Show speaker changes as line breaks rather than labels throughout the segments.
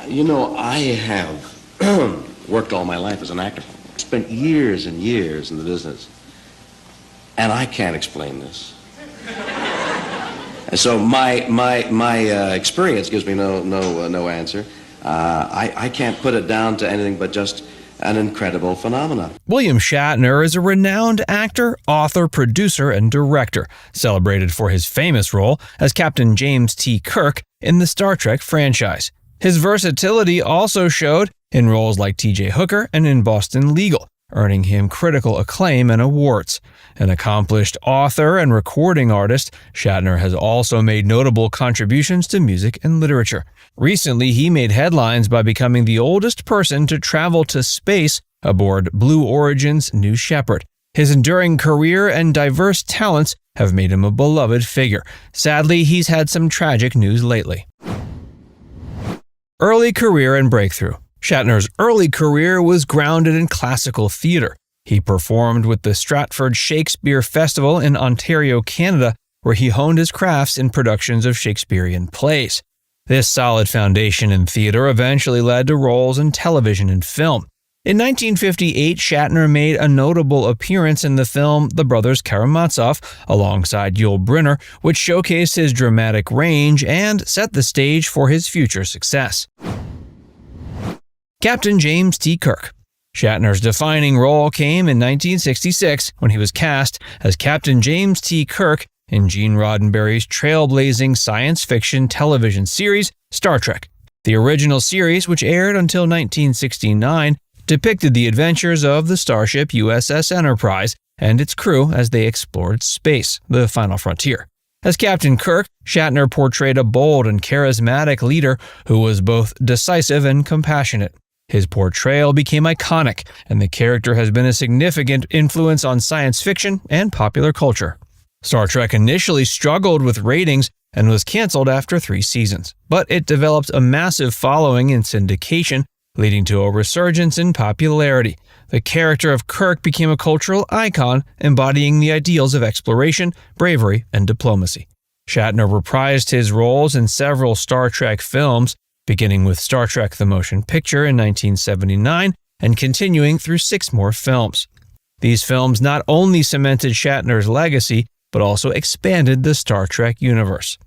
I have worked all my life as an actor. Spent years and years in the business. And I can't explain this. And so my experience gives me no answer. I can't put it down to anything but just an incredible phenomenon.
William Shatner is a renowned actor, author, producer, and director, celebrated for his famous role as Captain James T. Kirk in the Star Trek franchise. His versatility also showed in roles like T.J. Hooker and in Boston Legal, earning him critical acclaim and awards. An accomplished author and recording artist, Shatner has also made notable contributions to music and literature. Recently, he made headlines by becoming the oldest person to travel to space aboard Blue Origin's New Shepard. His enduring career and diverse talents have made him a beloved figure. Sadly, he's had some tragic news lately. Early career and breakthrough. Shatner's early career was grounded in classical theater. He performed with the Stratford Shakespeare Festival in Ontario, Canada, where he honed his crafts in productions of Shakespearean plays. This solid foundation in theater eventually led to roles in television and film. In 1958, Shatner made a notable appearance in the film The Brothers Karamazov alongside Yul Brynner, which showcased his dramatic range and set the stage for his future success. Captain James T. Kirk. Shatner's defining role came in 1966 when he was cast as Captain James T. Kirk in Gene Roddenberry's trailblazing science fiction television series Star Trek. The original series, which aired until 1969, depicted the adventures of the starship USS Enterprise and its crew as they explored space, the final frontier. As Captain Kirk, Shatner portrayed a bold and charismatic leader who was both decisive and compassionate. His portrayal became iconic, and the character has been a significant influence on science fiction and popular culture. Star Trek initially struggled with ratings and was canceled after 3 seasons, but it developed a massive following in syndication, leading to a resurgence in popularity. The character of Kirk became a cultural icon, embodying the ideals of exploration, bravery, and diplomacy. Shatner reprised his roles in several Star Trek films, beginning with Star Trek The Motion Picture in 1979 and continuing through 6 more films. These films not only cemented Shatner's legacy, but also expanded the Star Trek universe.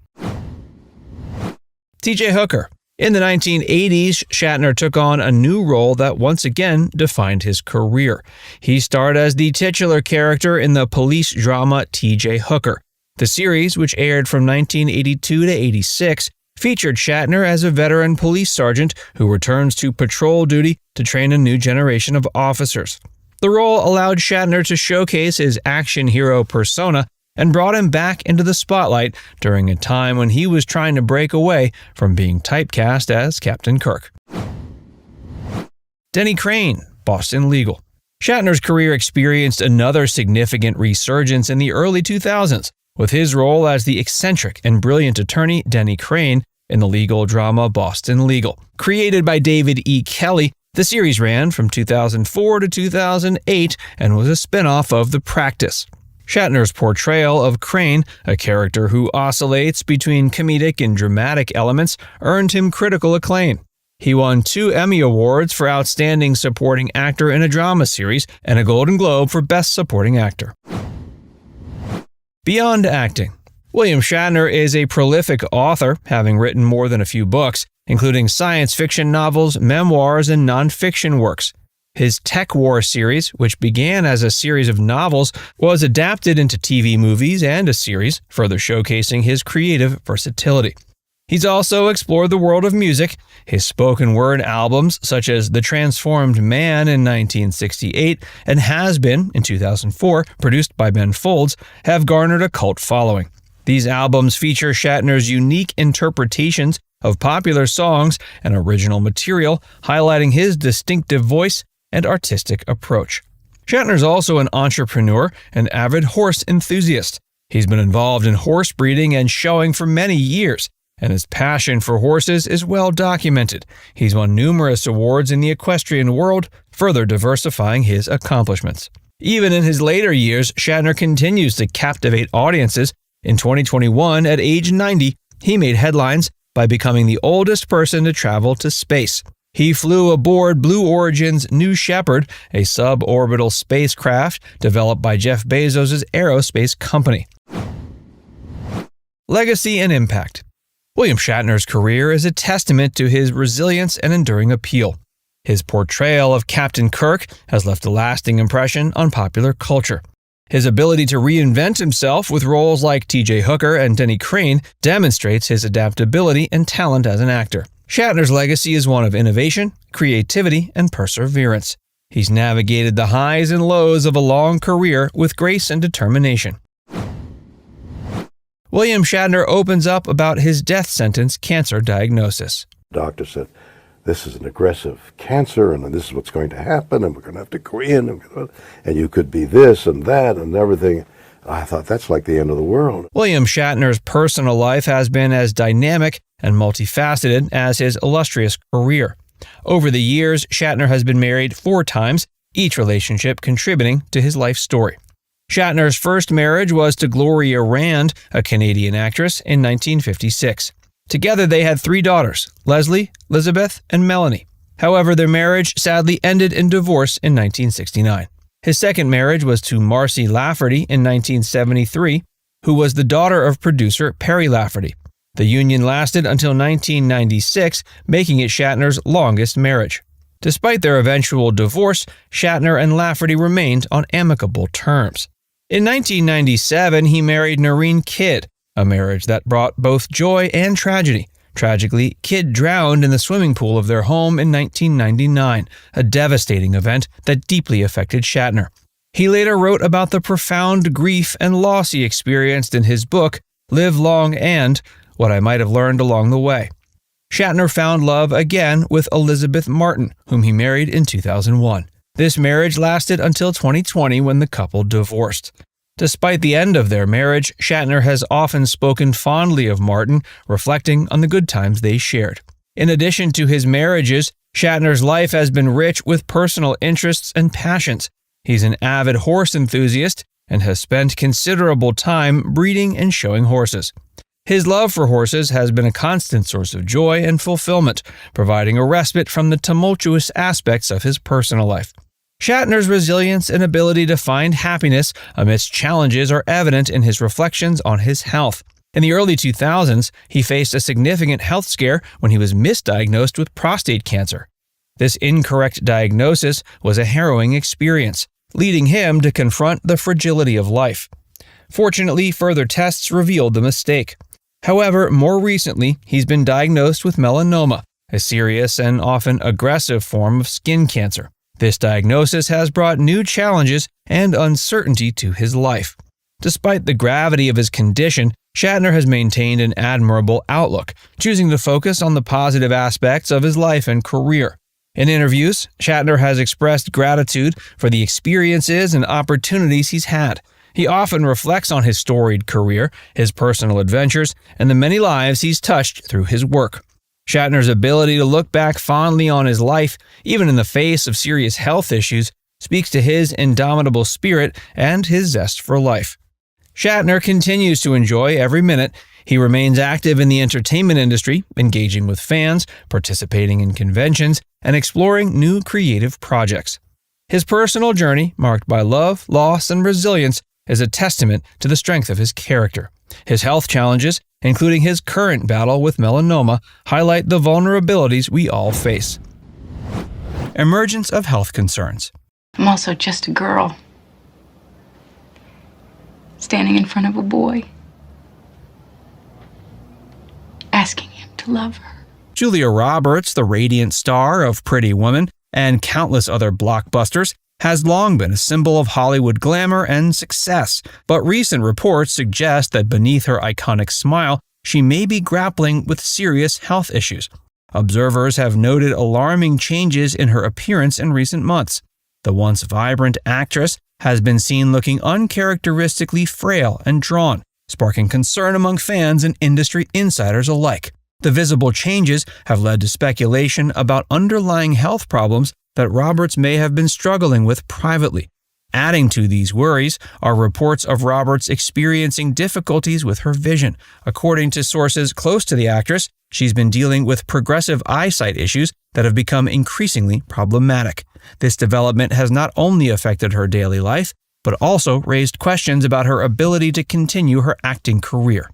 T.J. Hooker. In the 1980s, Shatner took on a new role that once again defined his career. He starred as the titular character in the police drama T.J. Hooker. The series, which aired from 1982 to 86, featured Shatner as a veteran police sergeant who returns to patrol duty to train a new generation of officers. The role allowed Shatner to showcase his action hero persona and brought him back into the spotlight during a time when he was trying to break away from being typecast as Captain Kirk. Denny Crane, Boston Legal. Shatner's career experienced another significant resurgence in the early 2000s, with his role as the eccentric and brilliant attorney Denny Crane in the legal drama Boston Legal. Created by David E. Kelley, the series ran from 2004 to 2008 and was a spin-off of The Practice. Shatner's portrayal of Crane, a character who oscillates between comedic and dramatic elements, earned him critical acclaim. He won 2 Emmy Awards for Outstanding Supporting Actor in a Drama Series and a Golden Globe for Best Supporting Actor. Beyond acting. William Shatner is a prolific author, having written more than a few books, including science fiction novels, memoirs, and nonfiction works. His Tech War series, which began as a series of novels, was adapted into TV movies and a series, further showcasing his creative versatility. He's also explored the world of music. His spoken word albums, such as The Transformed Man in 1968 and Has Been in 2004, produced by Ben Folds, have garnered a cult following. These albums feature Shatner's unique interpretations of popular songs and original material, highlighting his distinctive voice and artistic approach. Shatner's also an entrepreneur and avid horse enthusiast. He's been involved in horse breeding and showing for many years, and his passion for horses is well documented. He's won numerous awards in the equestrian world, further diversifying his accomplishments. Even in his later years, Shatner continues to captivate audiences. In 2021, at age 90, he made headlines by becoming the oldest person to travel to space. He flew aboard Blue Origin's New Shepard, a suborbital spacecraft developed by Jeff Bezos' aerospace company. Legacy and impact. William Shatner's career is a testament to his resilience and enduring appeal. His portrayal of Captain Kirk has left a lasting impression on popular culture. His ability to reinvent himself with roles like T.J. Hooker and Denny Crane demonstrates his adaptability and talent as an actor. Shatner's legacy is one of innovation, creativity, and perseverance. He's navigated the highs and lows of a long career with grace and determination. William Shatner opens up about his death sentence cancer diagnosis.
The doctor said, this is an aggressive cancer, and this is what's going to happen, and we're going to have to go in, and you could be this and that and everything. I thought, that's like the end of the world.
William Shatner's personal life has been as dynamic and multifaceted as his illustrious career. Over the years, Shatner has been married 4 times, each relationship contributing to his life story. Shatner's first marriage was to Gloria Rand, a Canadian actress, in 1956. Together they had 3 daughters, Leslie, Elizabeth, and Melanie. However, their marriage sadly ended in divorce in 1969. His second marriage was to Marcy Lafferty in 1973, who was the daughter of producer Perry Lafferty. The union lasted until 1996, making it Shatner's longest marriage. Despite their eventual divorce, Shatner and Lafferty remained on amicable terms. In 1997, he married Noreen Kidd, a marriage that brought both joy and tragedy. Tragically, Kidd drowned in the swimming pool of their home in 1999, a devastating event that deeply affected Shatner. He later wrote about the profound grief and loss he experienced in his book, Live Long and What I Might Have Learned Along the Way. Shatner found love again with Elizabeth Martin, whom he married in 2001. This marriage lasted until 2020 when the couple divorced. Despite the end of their marriage, Shatner has often spoken fondly of Martin, reflecting on the good times they shared. In addition to his marriages, Shatner's life has been rich with personal interests and passions. He's an avid horse enthusiast and has spent considerable time breeding and showing horses. His love for horses has been a constant source of joy and fulfillment, providing a respite from the tumultuous aspects of his personal life. Shatner's resilience and ability to find happiness amidst challenges are evident in his reflections on his health. In the early 2000s, he faced a significant health scare when he was misdiagnosed with prostate cancer. This incorrect diagnosis was a harrowing experience, leading him to confront the fragility of life. Fortunately, further tests revealed the mistake. However, more recently, he's been diagnosed with melanoma, a serious and often aggressive form of skin cancer. This diagnosis has brought new challenges and uncertainty to his life. Despite the gravity of his condition, Shatner has maintained an admirable outlook, choosing to focus on the positive aspects of his life and career. In interviews, Shatner has expressed gratitude for the experiences and opportunities he's had. He often reflects on his storied career, his personal adventures, and the many lives he's touched through his work. Shatner's ability to look back fondly on his life, even in the face of serious health issues, speaks to his indomitable spirit and his zest for life. Shatner continues to enjoy every minute. He remains active in the entertainment industry, engaging with fans, participating in conventions, and exploring new creative projects. His personal journey, marked by love, loss, and resilience, is a testament to the strength of his character. His health challenges, including his current battle with melanoma, highlight the vulnerabilities we all face. Emergence of health concerns.
I'm also just a girl, standing in front of a boy, asking him to love her.
Julia Roberts, the radiant star of Pretty Woman and countless other blockbusters, has long been a symbol of Hollywood glamour and success, but recent reports suggest that beneath her iconic smile, she may be grappling with serious health issues. Observers have noted alarming changes in her appearance in recent months. The once vibrant actress has been seen looking uncharacteristically frail and drawn, sparking concern among fans and industry insiders alike. The visible changes have led to speculation about underlying health problems that Roberts may have been struggling with privately. Adding to these worries are reports of Roberts experiencing difficulties with her vision. According to sources close to the actress, she's been dealing with progressive eyesight issues that have become increasingly problematic. This development has not only affected her daily life, but also raised questions about her ability to continue her acting career.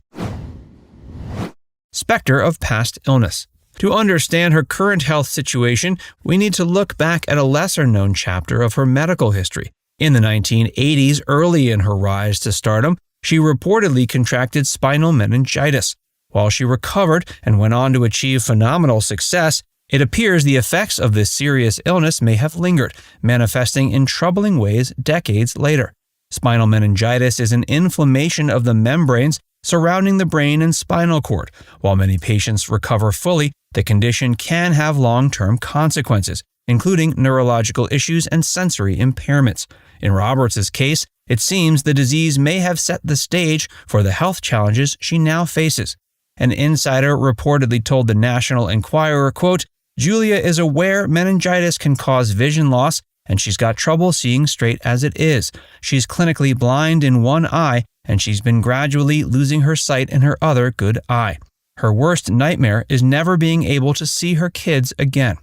Specter of past illness. To understand her current health situation, we need to look back at a lesser-known chapter of her medical history. In the 1980s, early in her rise to stardom, she reportedly contracted spinal meningitis. While she recovered and went on to achieve phenomenal success, it appears the effects of this serious illness may have lingered, manifesting in troubling ways decades later. Spinal meningitis is an inflammation of the membranes surrounding the brain and spinal cord. While many patients recover fully, the condition can have long-term consequences, including neurological issues and sensory impairments. In Roberts' case, it seems the disease may have set the stage for the health challenges she now faces. An insider reportedly told the National Enquirer, quote, "Julia is aware meningitis can cause vision loss, and she's got trouble seeing straight as it is. She's clinically blind in one eye, and she's been gradually losing her sight in her other good eye. Her worst nightmare is never being able to see her kids again."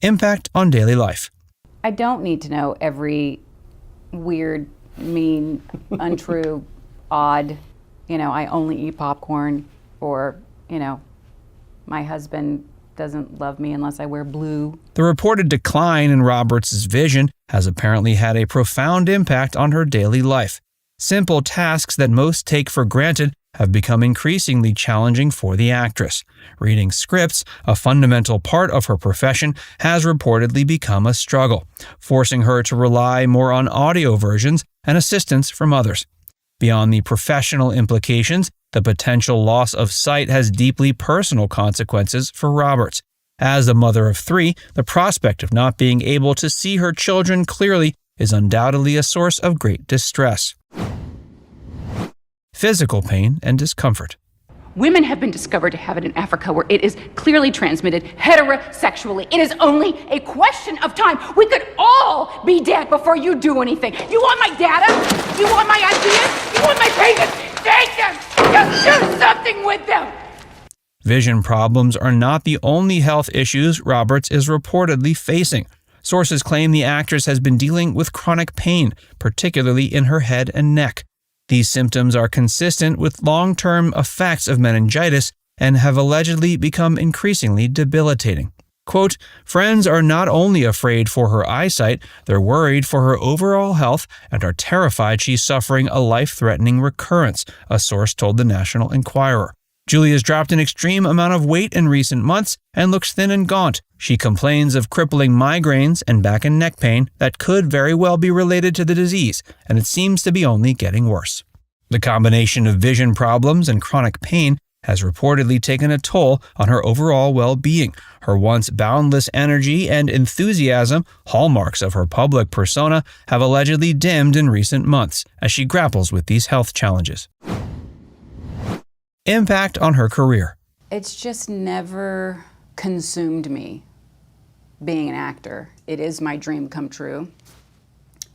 Impact on daily life.
I don't need to know every weird, mean, untrue, odd, I only eat popcorn, or, my husband doesn't love me unless I wear blue.
The reported decline in Roberts' vision has apparently had a profound impact on her daily life. Simple tasks that most take for granted have become increasingly challenging for the actress. Reading scripts, a fundamental part of her profession, has reportedly become a struggle, forcing her to rely more on audio versions and assistance from others. Beyond the professional implications, the potential loss of sight has deeply personal consequences for Roberts. As a mother of 3, the prospect of not being able to see her children clearly is undoubtedly a source of great distress. Physical pain and discomfort.
Women have been discovered to have it in Africa, where it is clearly transmitted heterosexually. It is only a question of time. We could all be dead before you do anything. You want my data? You want my ideas? You want my papers? Take them! Just do something with them!
Vision problems are not the only health issues Roberts is reportedly facing. Sources claim the actress has been dealing with chronic pain, particularly in her head and neck. These symptoms are consistent with long-term effects of meningitis and have allegedly become increasingly debilitating. Quote, "Friends are not only afraid for her eyesight, they're worried for her overall health and are terrified she's suffering a life-threatening recurrence," a source told the National Enquirer. Julia's dropped an extreme amount of weight in recent months and looks thin and gaunt. She complains of crippling migraines and back and neck pain that could very well be related to the disease, and it seems to be only getting worse. The combination of vision problems and chronic pain has reportedly taken a toll on her overall well-being. Her once boundless energy and enthusiasm, hallmarks of her public persona, have allegedly dimmed in recent months as she grapples with these health challenges. Impact on her career.
It's just never consumed me, being an actor. It is my dream come true,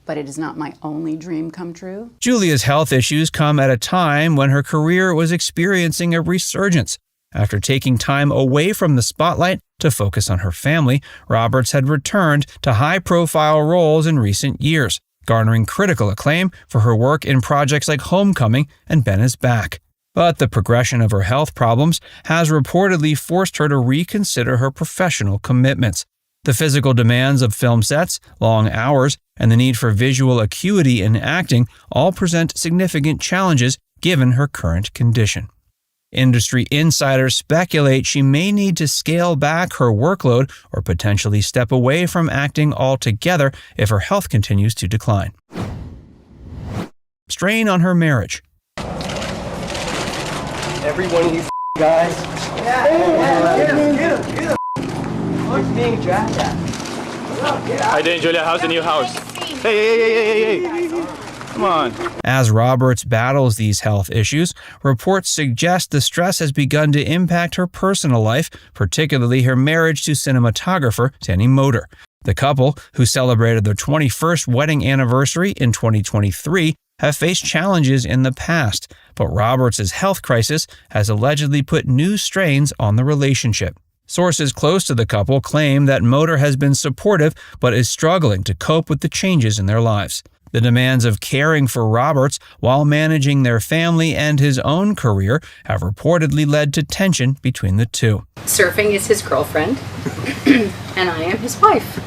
but it is not my only dream come true.
Julia's health issues come at a time when her career was experiencing a resurgence. After taking time away from the spotlight to focus on her family, Roberts had returned to high-profile roles in recent years, garnering critical acclaim for her work in projects like Homecoming and Ben is Back. But the progression of her health problems has reportedly forced her to reconsider her professional commitments. The physical demands of film sets, long hours, and the need for visual acuity in acting all present significant challenges given her current condition. Industry insiders speculate she may need to scale back her workload or potentially step away from acting altogether if her health continues to decline. Strain on her marriage.
Every one of you guys. Get him. Who's being dragged at?
Hi, Dane, Julia. How's the new house? Hey. Come on.
As Roberts battles these health issues, reports suggest the stress has begun to impact her personal life, particularly her marriage to cinematographer Danny Moder. The couple, who celebrated their 21st wedding anniversary in 2023, have faced challenges in the past, but Roberts' health crisis has allegedly put new strains on the relationship. Sources close to the couple claim that Motor has been supportive but is struggling to cope with the changes in their lives. The demands of caring for Roberts while managing their family and his own career have reportedly led to tension between the two.
Surfing is his girlfriend, and I am his wife.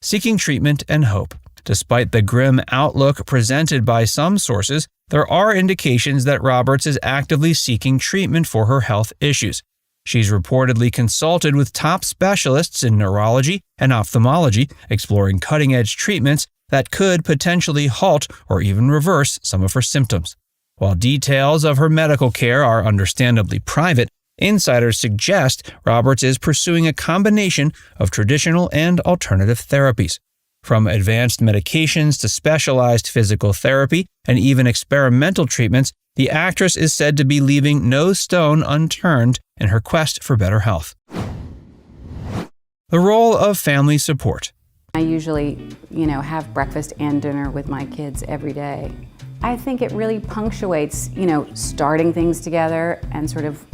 Seeking treatment and hope. Despite the grim outlook presented by some sources, there are indications that Roberts is actively seeking treatment for her health issues. She's reportedly consulted with top specialists in neurology and ophthalmology, exploring cutting-edge treatments that could potentially halt or even reverse some of her symptoms. While details of her medical care are understandably private, insiders suggest Roberts is pursuing a combination of traditional and alternative therapies. From advanced medications to specialized physical therapy and even experimental treatments, the actress is said to be leaving no stone unturned in her quest for better health. The role of family support.
I usually, have breakfast and dinner with my kids every day. I think it really punctuates, starting things together and sort of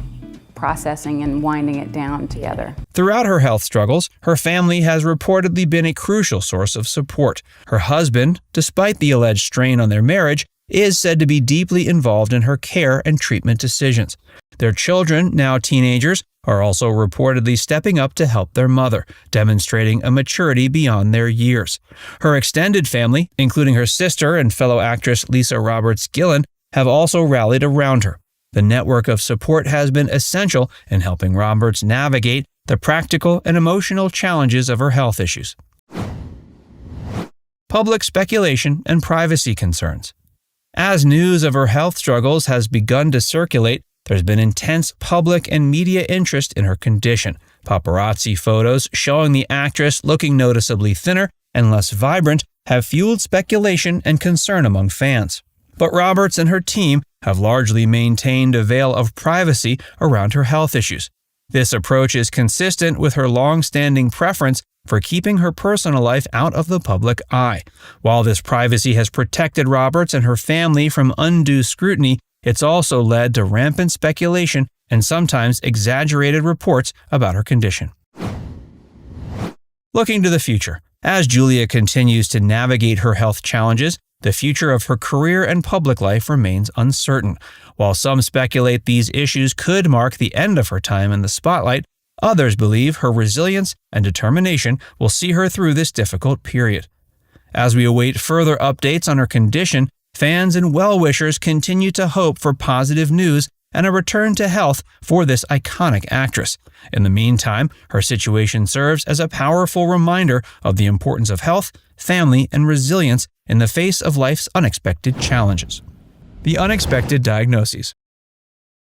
processing and winding it down together.
Throughout her health struggles, her family has reportedly been a crucial source of support. Her husband, despite the alleged strain on their marriage, is said to be deeply involved in her care and treatment decisions. Their children, now teenagers, are also reportedly stepping up to help their mother, demonstrating a maturity beyond their years. Her extended family, including her sister and fellow actress Lisa Roberts-Gillen, have also rallied around her. The network of support has been essential in helping Roberts navigate the practical and emotional challenges of her health issues. Public speculation and privacy concerns. As news of her health struggles has begun to circulate, there's been intense public and media interest in her condition. Paparazzi photos showing the actress looking noticeably thinner and less vibrant have fueled speculation and concern among fans. But Roberts and her team have largely maintained a veil of privacy around her health issues. This approach is consistent with her long-standing preference for keeping her personal life out of the public eye. While this privacy has protected Roberts and her family from undue scrutiny, it's also led to rampant speculation and sometimes exaggerated reports about her condition. Looking to the future. As Julia continues to navigate her health challenges, the future of her career and public life remains uncertain. While some speculate these issues could mark the end of her time in the spotlight, others believe her resilience and determination will see her through this difficult period. As we await further updates on her condition, fans and well-wishers continue to hope for positive news and a return to health for this iconic actress. In the meantime, her situation serves as a powerful reminder of the importance of health, family, and resilience in the face of life's unexpected challenges. The unexpected diagnoses.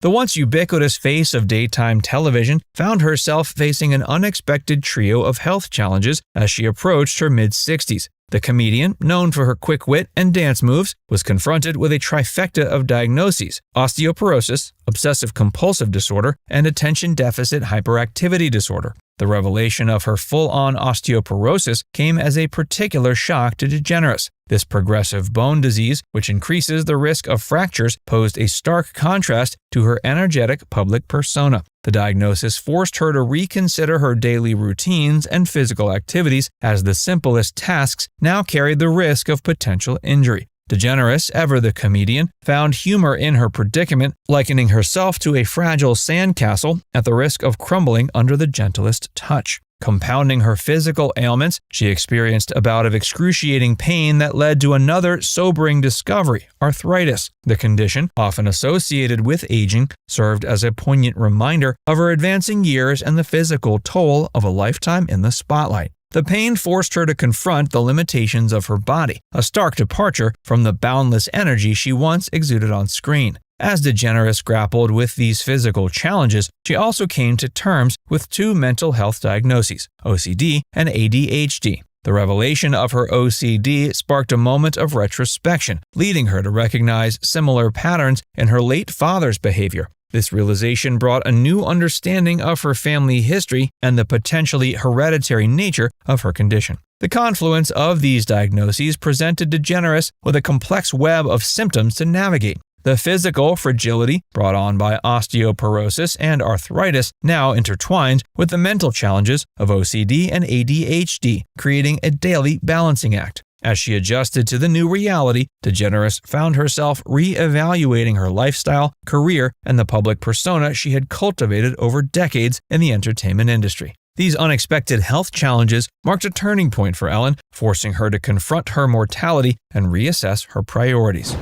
The once ubiquitous face of daytime television found herself facing an unexpected trio of health challenges as she approached her mid-60s. The comedian, known for her quick wit and dance moves, was confronted with a trifecta of diagnoses: osteoporosis, obsessive-compulsive disorder, and attention deficit hyperactivity disorder. The revelation of her full-on osteoporosis came as a particular shock to DeGeneres. This progressive bone disease, which increases the risk of fractures, posed a stark contrast to her energetic public persona. The diagnosis forced her to reconsider her daily routines and physical activities, as the simplest tasks now carried the risk of potential injury. DeGeneres, ever the comedian, found humor in her predicament, likening herself to a fragile sandcastle at the risk of crumbling under the gentlest touch. Compounding her physical ailments, she experienced a bout of excruciating pain that led to another sobering discovery: arthritis. The condition, often associated with aging, served as a poignant reminder of her advancing years and the physical toll of a lifetime in the spotlight. The pain forced her to confront the limitations of her body, a stark departure from the boundless energy she once exuded on screen. As DeGeneres grappled with these physical challenges, she also came to terms with two mental health diagnoses: OCD and ADHD. The revelation of her OCD sparked a moment of retrospection, leading her to recognize similar patterns in her late father's behavior. This realization brought a new understanding of her family history and the potentially hereditary nature of her condition. The confluence of these diagnoses presented DeGeneres with a complex web of symptoms to navigate. The physical fragility brought on by osteoporosis and arthritis now intertwined with the mental challenges of OCD and ADHD, creating a daily balancing act. As she adjusted to the new reality, DeGeneres found herself re-evaluating her lifestyle, career, and the public persona she had cultivated over decades in the entertainment industry. These unexpected health challenges marked a turning point for Ellen, forcing her to confront her mortality and reassess her priorities.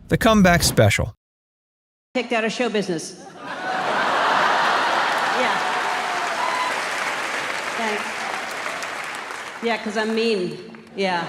The Comeback Special.
Kicked out of show business. Yeah. Thanks. Yeah, because I'm mean. Yeah.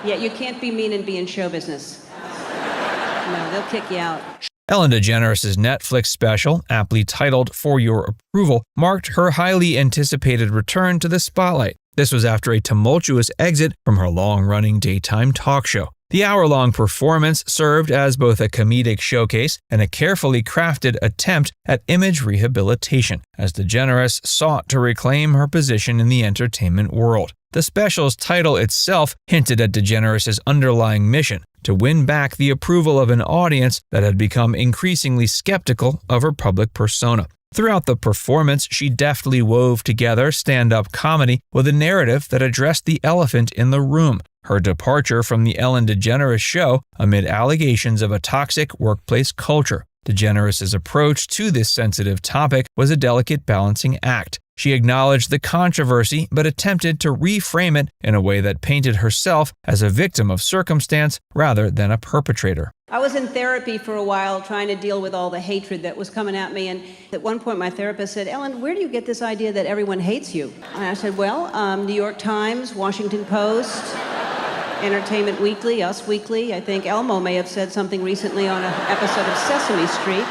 Yeah, you can't be mean and be in show business. No, they'll kick you out.
Ellen DeGeneres' Netflix special, aptly titled For Your Approval, marked her highly anticipated return to the spotlight. This was after a tumultuous exit from her long-running daytime talk show. The hour-long performance served as both a comedic showcase and a carefully crafted attempt at image rehabilitation, as DeGeneres sought to reclaim her position in the entertainment world. The special's title itself hinted at DeGeneres' underlying mission to win back the approval of an audience that had become increasingly skeptical of her public persona. Throughout the performance, she deftly wove together stand-up comedy with a narrative that addressed the elephant in the room, her departure from the Ellen DeGeneres Show amid allegations of a toxic workplace culture. DeGeneres' approach to this sensitive topic was a delicate balancing act. She acknowledged the controversy but attempted to reframe it in a way that painted herself as a victim of circumstance rather than a perpetrator.
I was in therapy for a while trying to deal with all the hatred that was coming at me, and at one point my therapist said, "Ellen, where do you get this idea that everyone hates you?" And I said, well, New York Times, Washington Post, Entertainment Weekly, Us Weekly. I think Elmo may have said something recently on an episode of Sesame Street.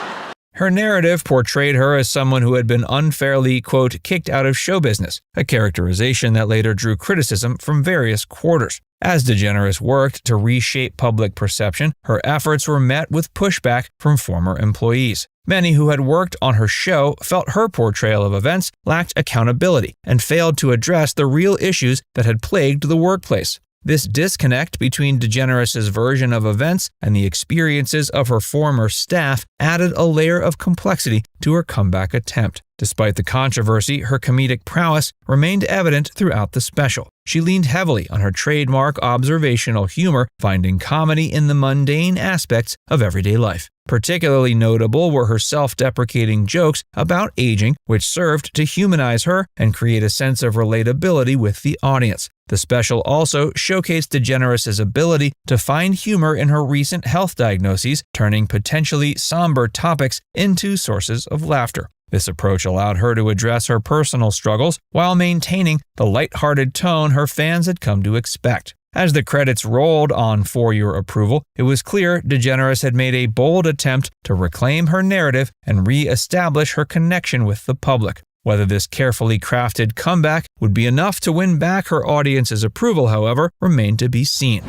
Her narrative portrayed her as someone who had been unfairly, quote, kicked out of show business, a characterization that later drew criticism from various quarters. As DeGeneres worked to reshape public perception, her efforts were met with pushback from former employees. Many who had worked on her show felt her portrayal of events lacked accountability and failed to address the real issues that had plagued the workplace. This disconnect between DeGeneres' version of events and the experiences of her former staff added a layer of complexity to her comeback attempt. Despite the controversy, her comedic prowess remained evident throughout the special. She leaned heavily on her trademark observational humor, finding comedy in the mundane aspects of everyday life. Particularly notable were her self-deprecating jokes about aging, which served to humanize her and create a sense of relatability with the audience. The special also showcased DeGeneres' ability to find humor in her recent health diagnoses, turning potentially somber topics into sources of laughter. This approach allowed her to address her personal struggles while maintaining the lighthearted tone her fans had come to expect. As the credits rolled on For Your Approval, it was clear DeGeneres had made a bold attempt to reclaim her narrative and re-establish her connection with the public. Whether this carefully crafted comeback would be enough to win back her audience's approval, however, remained to be seen.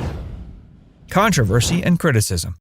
Controversy and criticism.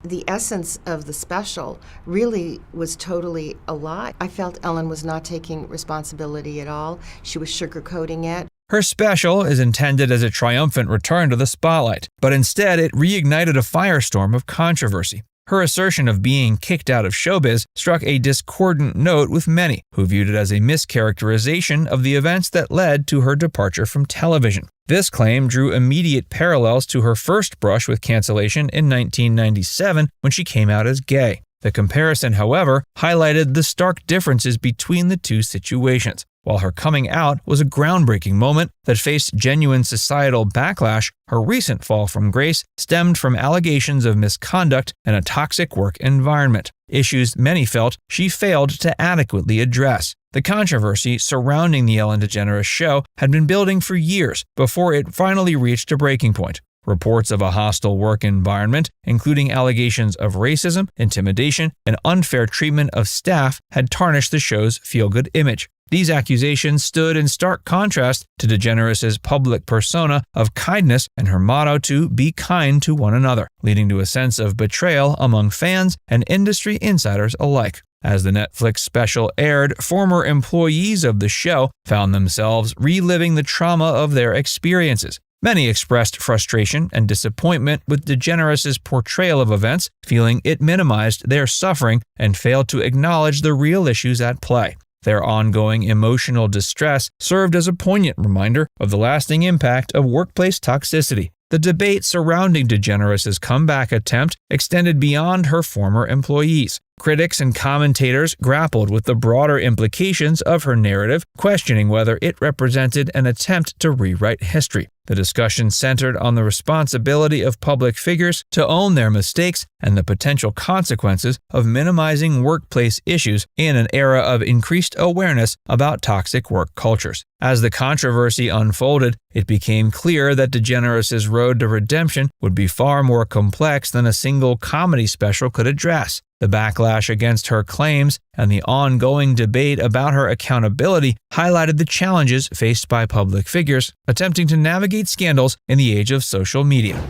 The essence of the special really was totally a lie. I felt Ellen was not taking responsibility at all. She was sugarcoating it.
Her special is intended as a triumphant return to the spotlight, but instead it reignited a firestorm of controversy. Her assertion of being kicked out of showbiz struck a discordant note with many, who viewed it as a mischaracterization of the events that led to her departure from television. This claim drew immediate parallels to her first brush with cancellation in 1997 when she came out as gay. The comparison, however, highlighted the stark differences between the two situations. While her coming out was a groundbreaking moment that faced genuine societal backlash, her recent fall from grace stemmed from allegations of misconduct and a toxic work environment, issues many felt she failed to adequately address. The controversy surrounding the Ellen DeGeneres Show had been building for years before it finally reached a breaking point. Reports of a hostile work environment, including allegations of racism, intimidation, and unfair treatment of staff, had tarnished the show's feel-good image. These accusations stood in stark contrast to DeGeneres' public persona of kindness and her motto to be kind to one another, leading to a sense of betrayal among fans and industry insiders alike. As the Netflix special aired, former employees of the show found themselves reliving the trauma of their experiences. Many expressed frustration and disappointment with DeGeneres' portrayal of events, feeling it minimized their suffering and failed to acknowledge the real issues at play. Their ongoing emotional distress served as a poignant reminder of the lasting impact of workplace toxicity. The debate surrounding DeGeneres' comeback attempt extended beyond her former employees. Critics and commentators grappled with the broader implications of her narrative, questioning whether it represented an attempt to rewrite history. The discussion centered on the responsibility of public figures to own their mistakes and the potential consequences of minimizing workplace issues in an era of increased awareness about toxic work cultures. As the controversy unfolded, it became clear that DeGeneres' road to redemption would be far more complex than a single comedy special could address. The backlash against her claims and the ongoing debate about her accountability highlighted the challenges faced by public figures attempting to navigate scandals in the age of social media.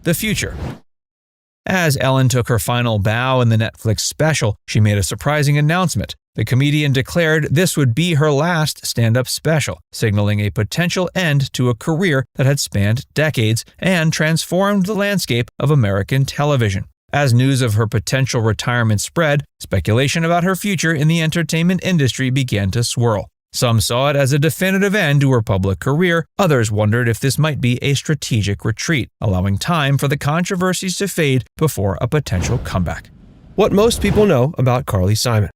The future. As Ellen took her final bow in the Netflix special, she made a surprising announcement. The comedian declared this would be her last stand-up special, signaling a potential end to a career that had spanned decades and transformed the landscape of American television. As news of her potential retirement spread, speculation about her future in the entertainment industry began to swirl. Some saw it as a definitive end to her public career, others wondered if this might be a strategic retreat, allowing time for the controversies to fade before a potential comeback. What most people know about Carly Simon.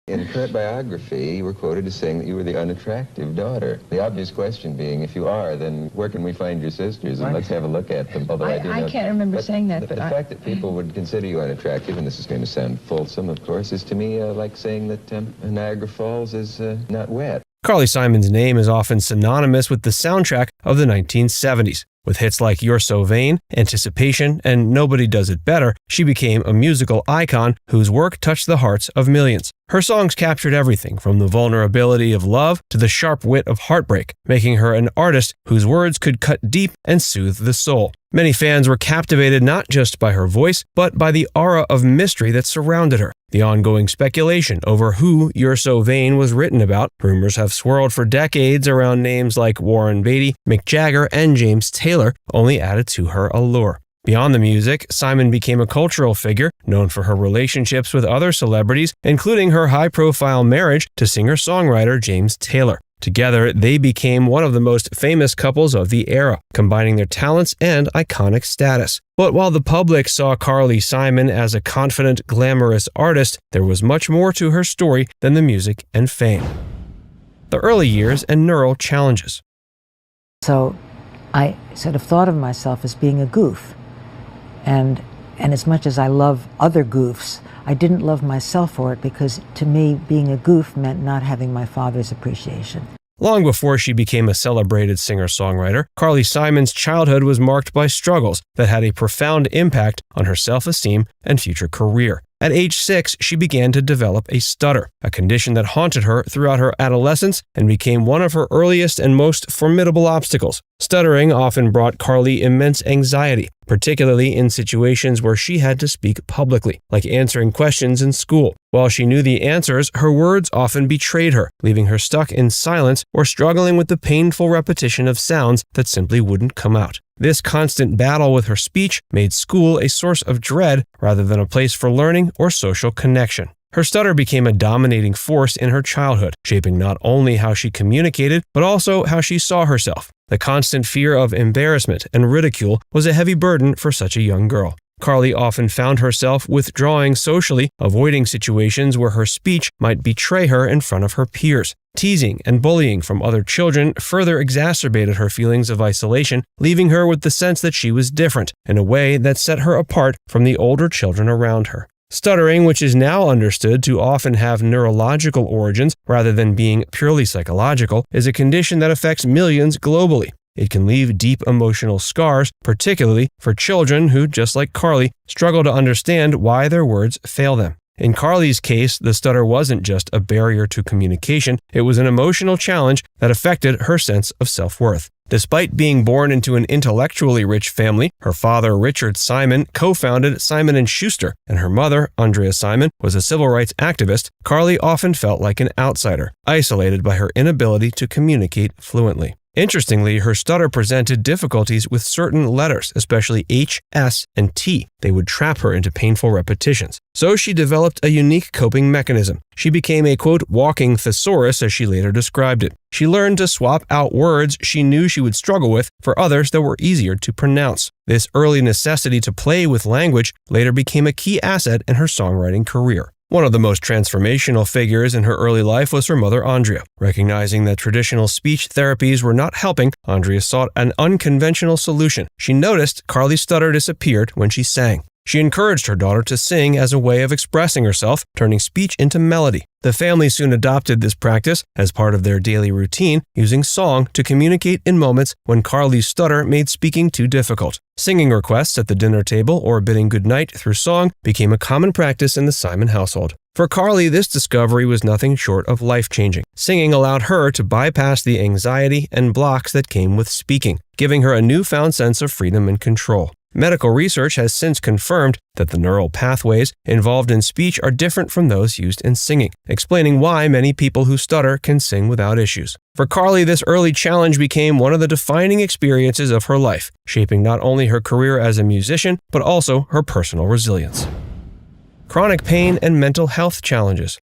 In a current biography, you were quoted as saying that you were the unattractive daughter. The obvious question being, if you are, then where can we find your sisters? And let's have a look at them. Although I can't remember saying that. The fact that people would consider you unattractive, and this is going to sound fulsome, of course, is to me like saying that Niagara Falls is not wet.
Carly Simon's name is often synonymous with the soundtrack of the 1970s. With hits like You're So Vain, Anticipation, and Nobody Does It Better, she became a musical icon whose work touched the hearts of millions. Her songs captured everything from the vulnerability of love to the sharp wit of heartbreak, making her an artist whose words could cut deep and soothe the soul. Many fans were captivated not just by her voice, but by the aura of mystery that surrounded her. The ongoing speculation over who You're So Vain was written about, rumors have swirled for decades around names like Warren Beatty, Mick Jagger, and James Taylor, only added to her allure. Beyond the music, Simon became a cultural figure, known for her relationships with other celebrities, including her high-profile marriage to singer-songwriter James Taylor. Together, they became one of the most famous couples of the era, combining their talents and iconic status. But while the public saw Carly Simon as a confident, glamorous artist, there was much more to her story than the music and fame. The early years and neural challenges.
So I sort of thought of myself as being a goof. And as much as I love other goofs, I didn't love myself for it because to me, being a goof meant not having my father's appreciation.
Long before she became a celebrated singer-songwriter, Carly Simon's childhood was marked by struggles that had a profound impact on her self-esteem and future career. At age 6, she began to develop a stutter, a condition that haunted her throughout her adolescence and became one of her earliest and most formidable obstacles. Stuttering often brought Carly immense anxiety, particularly in situations where she had to speak publicly, like answering questions in school. While she knew the answers, her words often betrayed her, leaving her stuck in silence or struggling with the painful repetition of sounds that simply wouldn't come out. This constant battle with her speech made school a source of dread rather than a place for learning or social connection. Her stutter became a dominating force in her childhood, shaping not only how she communicated, but also how she saw herself. The constant fear of embarrassment and ridicule was a heavy burden for such a young girl. Carly often found herself withdrawing socially, avoiding situations where her speech might betray her in front of her peers. Teasing and bullying from other children further exacerbated her feelings of isolation, leaving her with the sense that she was different in a way that set her apart from the older children around her. Stuttering, which is now understood to often have neurological origins rather than being purely psychological, is a condition that affects millions globally. It can leave deep emotional scars, particularly for children who, just like Carly, struggle to understand why their words fail them. In Carly's case, the stutter wasn't just a barrier to communication, it was an emotional challenge that affected her sense of self-worth. Despite being born into an intellectually rich family, her father, Richard Simon, co-founded Simon & Schuster, and her mother, Andrea Simon, was a civil rights activist. Carly often felt like an outsider, isolated by her inability to communicate fluently. Interestingly, her stutter presented difficulties with certain letters, especially H, S, and T. They would trap her into painful repetitions. So she developed a unique coping mechanism. She became a, quote, walking thesaurus, as she later described it. She learned to swap out words she knew she would struggle with for others that were easier to pronounce. This early necessity to play with language later became a key asset in her songwriting career. One of the most transformational figures in her early life was her mother, Andrea. Recognizing that traditional speech therapies were not helping, Andrea sought an unconventional solution. She noticed Carly's stutter disappeared when she sang. She encouraged her daughter to sing as a way of expressing herself, turning speech into melody. The family soon adopted this practice as part of their daily routine, using song to communicate in moments when Carly's stutter made speaking too difficult. Singing requests at the dinner table or bidding goodnight through song became a common practice in the Simon household. For Carly, this discovery was nothing short of life-changing. Singing allowed her to bypass the anxiety and blocks that came with speaking, giving her a newfound sense of freedom and control. Medical research has since confirmed that the neural pathways involved in speech are different from those used in singing, explaining why many people who stutter can sing without issues. For Carly, this early challenge became one of the defining experiences of her life, shaping not only her career as a musician, but also her personal resilience. Chronic pain and mental health challenges.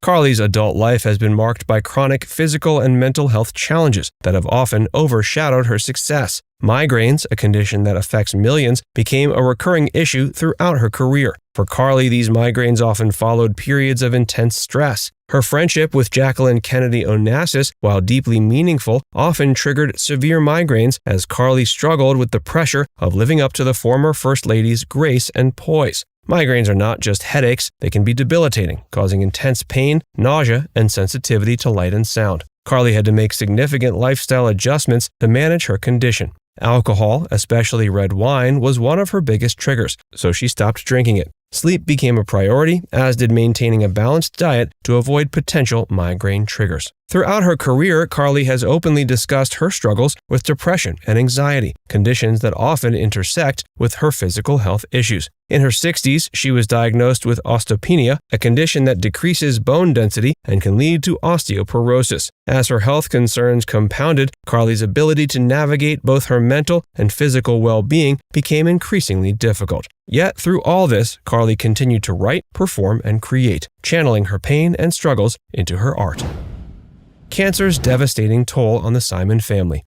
Carly's adult life has been marked by chronic physical and mental health challenges that have often overshadowed her success. Migraines, a condition that affects millions, became a recurring issue throughout her career. For Carly, these migraines often followed periods of intense stress. Her friendship with Jacqueline Kennedy Onassis, while deeply meaningful, often triggered severe migraines as Carly struggled with the pressure of living up to the former First Lady's grace and poise. Migraines are not just headaches, they can be debilitating, causing intense pain, nausea, and sensitivity to light and sound. Carly had to make significant lifestyle adjustments to manage her condition. Alcohol, especially red wine, was one of her biggest triggers, so she stopped drinking it. Sleep became a priority, as did maintaining a balanced diet to avoid potential migraine triggers. Throughout her career, Carly has openly discussed her struggles with depression and anxiety, conditions that often intersect with her physical health issues. In her 60s, she was diagnosed with osteopenia, a condition that decreases bone density and can lead to osteoporosis. As her health concerns compounded, Carly's ability to navigate both her mental and physical well-being became increasingly difficult. Yet, through all this, Carly continued to write, perform, and create, channeling her pain and struggles into her art. Cancer's devastating toll on the Simon family.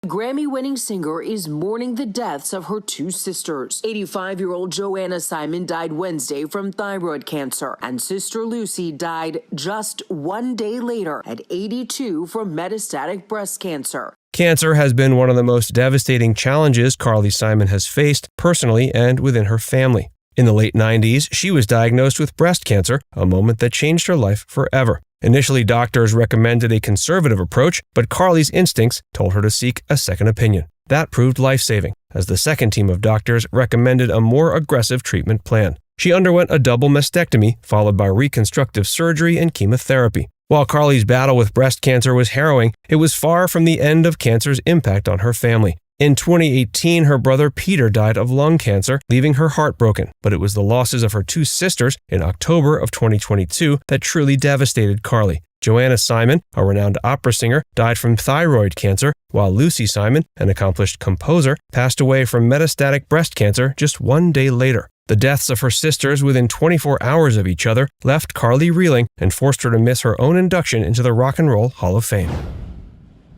Grammy-winning singer is mourning the deaths of her two sisters. 85-year-old Joanna Simon died Wednesday from thyroid cancer, and sister Lucy died just 1 day later at 82 from metastatic breast cancer.
Cancer has been one of the most devastating challenges Carly Simon has faced personally and within her family. In the late 90s, she was diagnosed with breast cancer, a moment that changed her life forever. Initially, doctors recommended a conservative approach, but Carly's instincts told her to seek a second opinion. That proved life-saving, as the second team of doctors recommended a more aggressive treatment plan. She underwent a double mastectomy, followed by reconstructive surgery and chemotherapy. While Carly's battle with breast cancer was harrowing, it was far from the end of cancer's impact on her family. In 2018, her brother Peter died of lung cancer, leaving her heartbroken, but it was the losses of her two sisters in October of 2022 that truly devastated Carly. Joanna Simon, a renowned opera singer, died from thyroid cancer, while Lucy Simon, an accomplished composer, passed away from metastatic breast cancer just 1 day later. The deaths of her sisters within 24 hours of each other left Carly reeling and forced her to miss her own induction into the Rock and Roll Hall of Fame.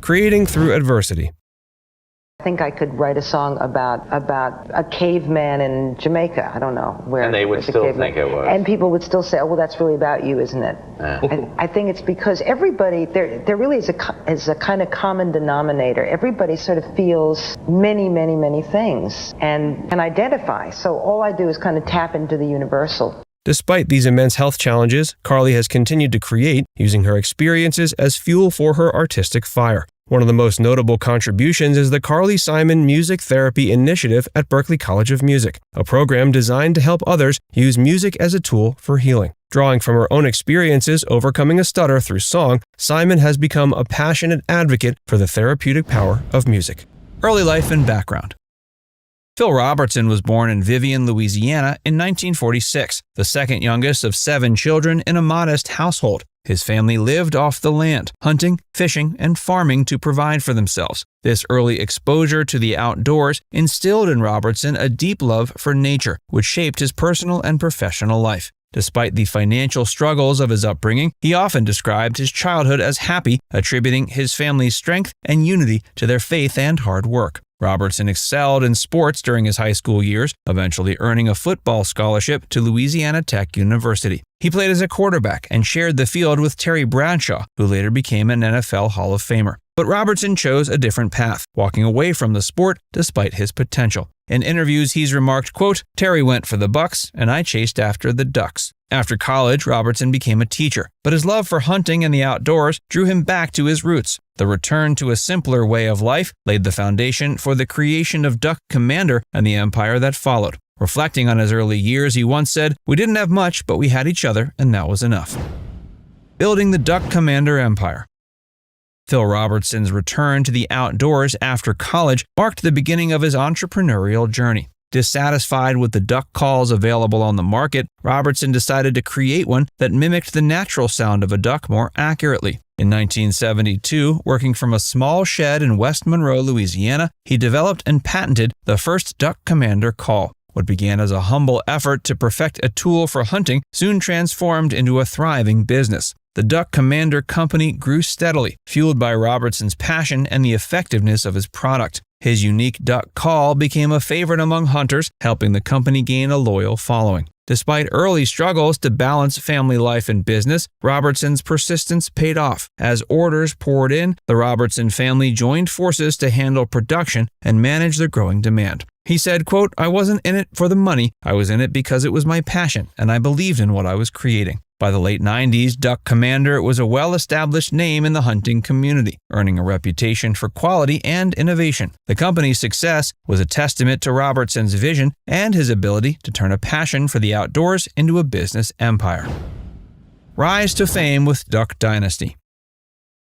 Creating through adversity.
I think I could write a song about a caveman in Jamaica. I don't know where.
And they would still think it was.
And people would still say, "Oh, well, that's really about you, isn't it?" I think it's because everybody there really is a kind of common denominator. Everybody sort of feels many things and can identify. So all I do is kind of tap into the universal.
Despite these immense health challenges, Carly has continued to create, using her experiences as fuel for her artistic fire.
One of the most notable contributions is the Carly Simon Music Therapy Initiative at Berklee College of Music, a program designed to help others use music as a tool for healing. Drawing from her own experiences overcoming a stutter through song, Simon has become a passionate advocate for the therapeutic power of music.
Early life and background. Phil Robertson was born in Vivian, Louisiana in 1946, the second youngest of 7 children in a modest household. His family lived off the land, hunting, fishing, and farming to provide for themselves. This early exposure to the outdoors instilled in Robertson a deep love for nature, which shaped his personal and professional life. Despite the financial struggles of his upbringing, he often described his childhood as happy, attributing his family's strength and unity to their faith and hard work. Robertson excelled in sports during his high school years, eventually earning a football scholarship to Louisiana Tech University. He played as a quarterback and shared the field with Terry Bradshaw, who later became an NFL Hall of Famer. But Robertson chose a different path, walking away from the sport despite his potential. In interviews, he's remarked, quote, "Terry went for the Bucks, and I chased after the Ducks." After college, Robertson became a teacher, but his love for hunting and the outdoors drew him back to his roots. The return to a simpler way of life laid the foundation for the creation of Duck Commander and the empire that followed. Reflecting on his early years, he once said, "We didn't have much, but we had each other, and that was enough." Building the Duck Commander empire. Phil Robertson's return to the outdoors after college marked the beginning of his entrepreneurial journey. Dissatisfied with the duck calls available on the market, Robertson decided to create one that mimicked the natural sound of a duck more accurately. In 1972, working from a small shed in West Monroe, Louisiana, he developed and patented the first Duck Commander call. What began as a humble effort to perfect a tool for hunting soon transformed into a thriving business. The Duck Commander Company grew steadily, fueled by Robertson's passion and the effectiveness of his product. His unique duck call became a favorite among hunters, helping the company gain a loyal following. Despite early struggles to balance family life and business, Robertson's persistence paid off. As orders poured in, the Robertson family joined forces to handle production and manage the growing demand. He said, quote, "I wasn't in it for the money. I was in it because it was my passion, and I believed in what I was creating." By the late 90s, Duck Commander was a well-established name in the hunting community, earning a reputation for quality and innovation. The company's success was a testament to Robertson's vision and his ability to turn a passion for the outdoors into a business empire. Rise to fame with Duck Dynasty.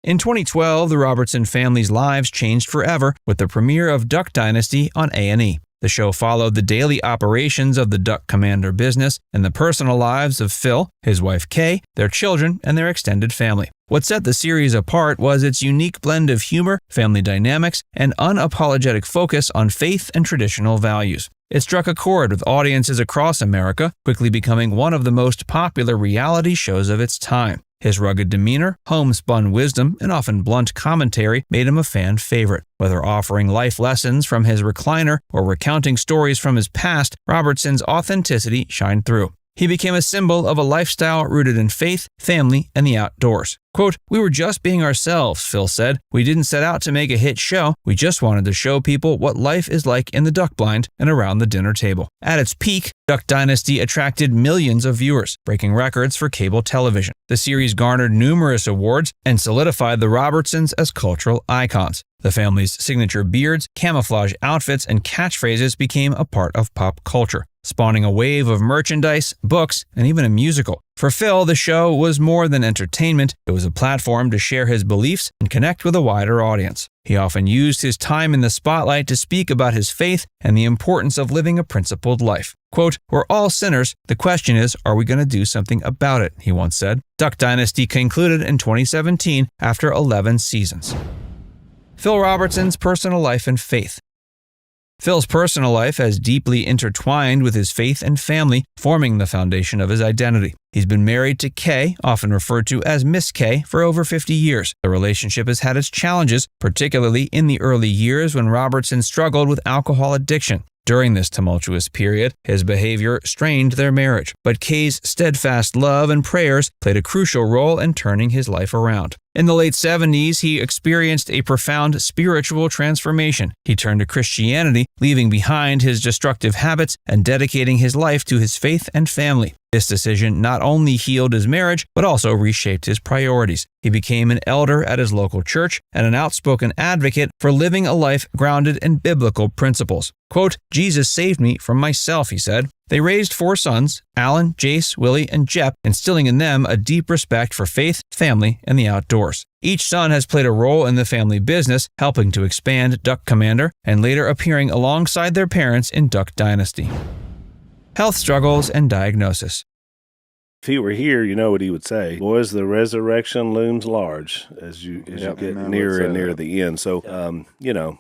In 2012, the Robertson family's lives changed forever with the premiere of Duck Dynasty on A&E. The show followed the daily operations of the Duck Commander business and the personal lives of Phil, his wife Kay, their children, and their extended family. What set the series apart was its unique blend of humor, family dynamics, and unapologetic focus on faith and traditional values. It struck a chord with audiences across America, quickly becoming one of the most popular reality shows of its time. His rugged demeanor, homespun wisdom, and often blunt commentary made him a fan favorite. Whether offering life lessons from his recliner or recounting stories from his past, Robertson's authenticity shined through. He became a symbol of a lifestyle rooted in faith, family, and the outdoors. Quote, "We were just being ourselves," Phil said. "We didn't set out to make a hit show. We just wanted to show people what life is like in the duck blind and around the dinner table." At its peak, Duck Dynasty attracted millions of viewers, breaking records for cable television. The series garnered numerous awards and solidified the Robertsons as cultural icons. The family's signature beards, camouflage outfits, and catchphrases became a part of pop culture, spawning a wave of merchandise, books, and even a musical. For Phil, the show was more than entertainment. It was a platform to share his beliefs and connect with a wider audience. He often used his time in the spotlight to speak about his faith and the importance of living a principled life. Quote, "We're all sinners. The question is, are we going to do something about it?" he once said. Duck Dynasty concluded in 2017 after 11 seasons. Phil Robertson's personal life and faith. Phil's personal life has deeply intertwined with his faith and family, forming the foundation of his identity. He's been married to Kay, often referred to as Miss Kay, for over 50 years. The relationship has had its challenges, particularly in the early years when Robertson struggled with alcohol addiction. During this tumultuous period, his behavior strained their marriage, but Kay's steadfast love and prayers played a crucial role in turning his life around. In the late 70s, he experienced a profound spiritual transformation. He turned to Christianity, leaving behind his destructive habits and dedicating his life to his faith and family. This decision not only healed his marriage, but also reshaped his priorities. He became an elder at his local church and an outspoken advocate for living a life grounded in biblical principles. Quote, "Jesus saved me from myself," he said. They raised 4 sons, Alan, Jace, Willie, and Jep, instilling in them a deep respect for faith, family, and the outdoors. Each son has played a role in the family business, helping to expand Duck Commander and later appearing alongside their parents in Duck Dynasty. Health struggles and diagnosis.
If he were here, you know what he would say. Boys, the resurrection looms large as you get nearer and nearer the end. So,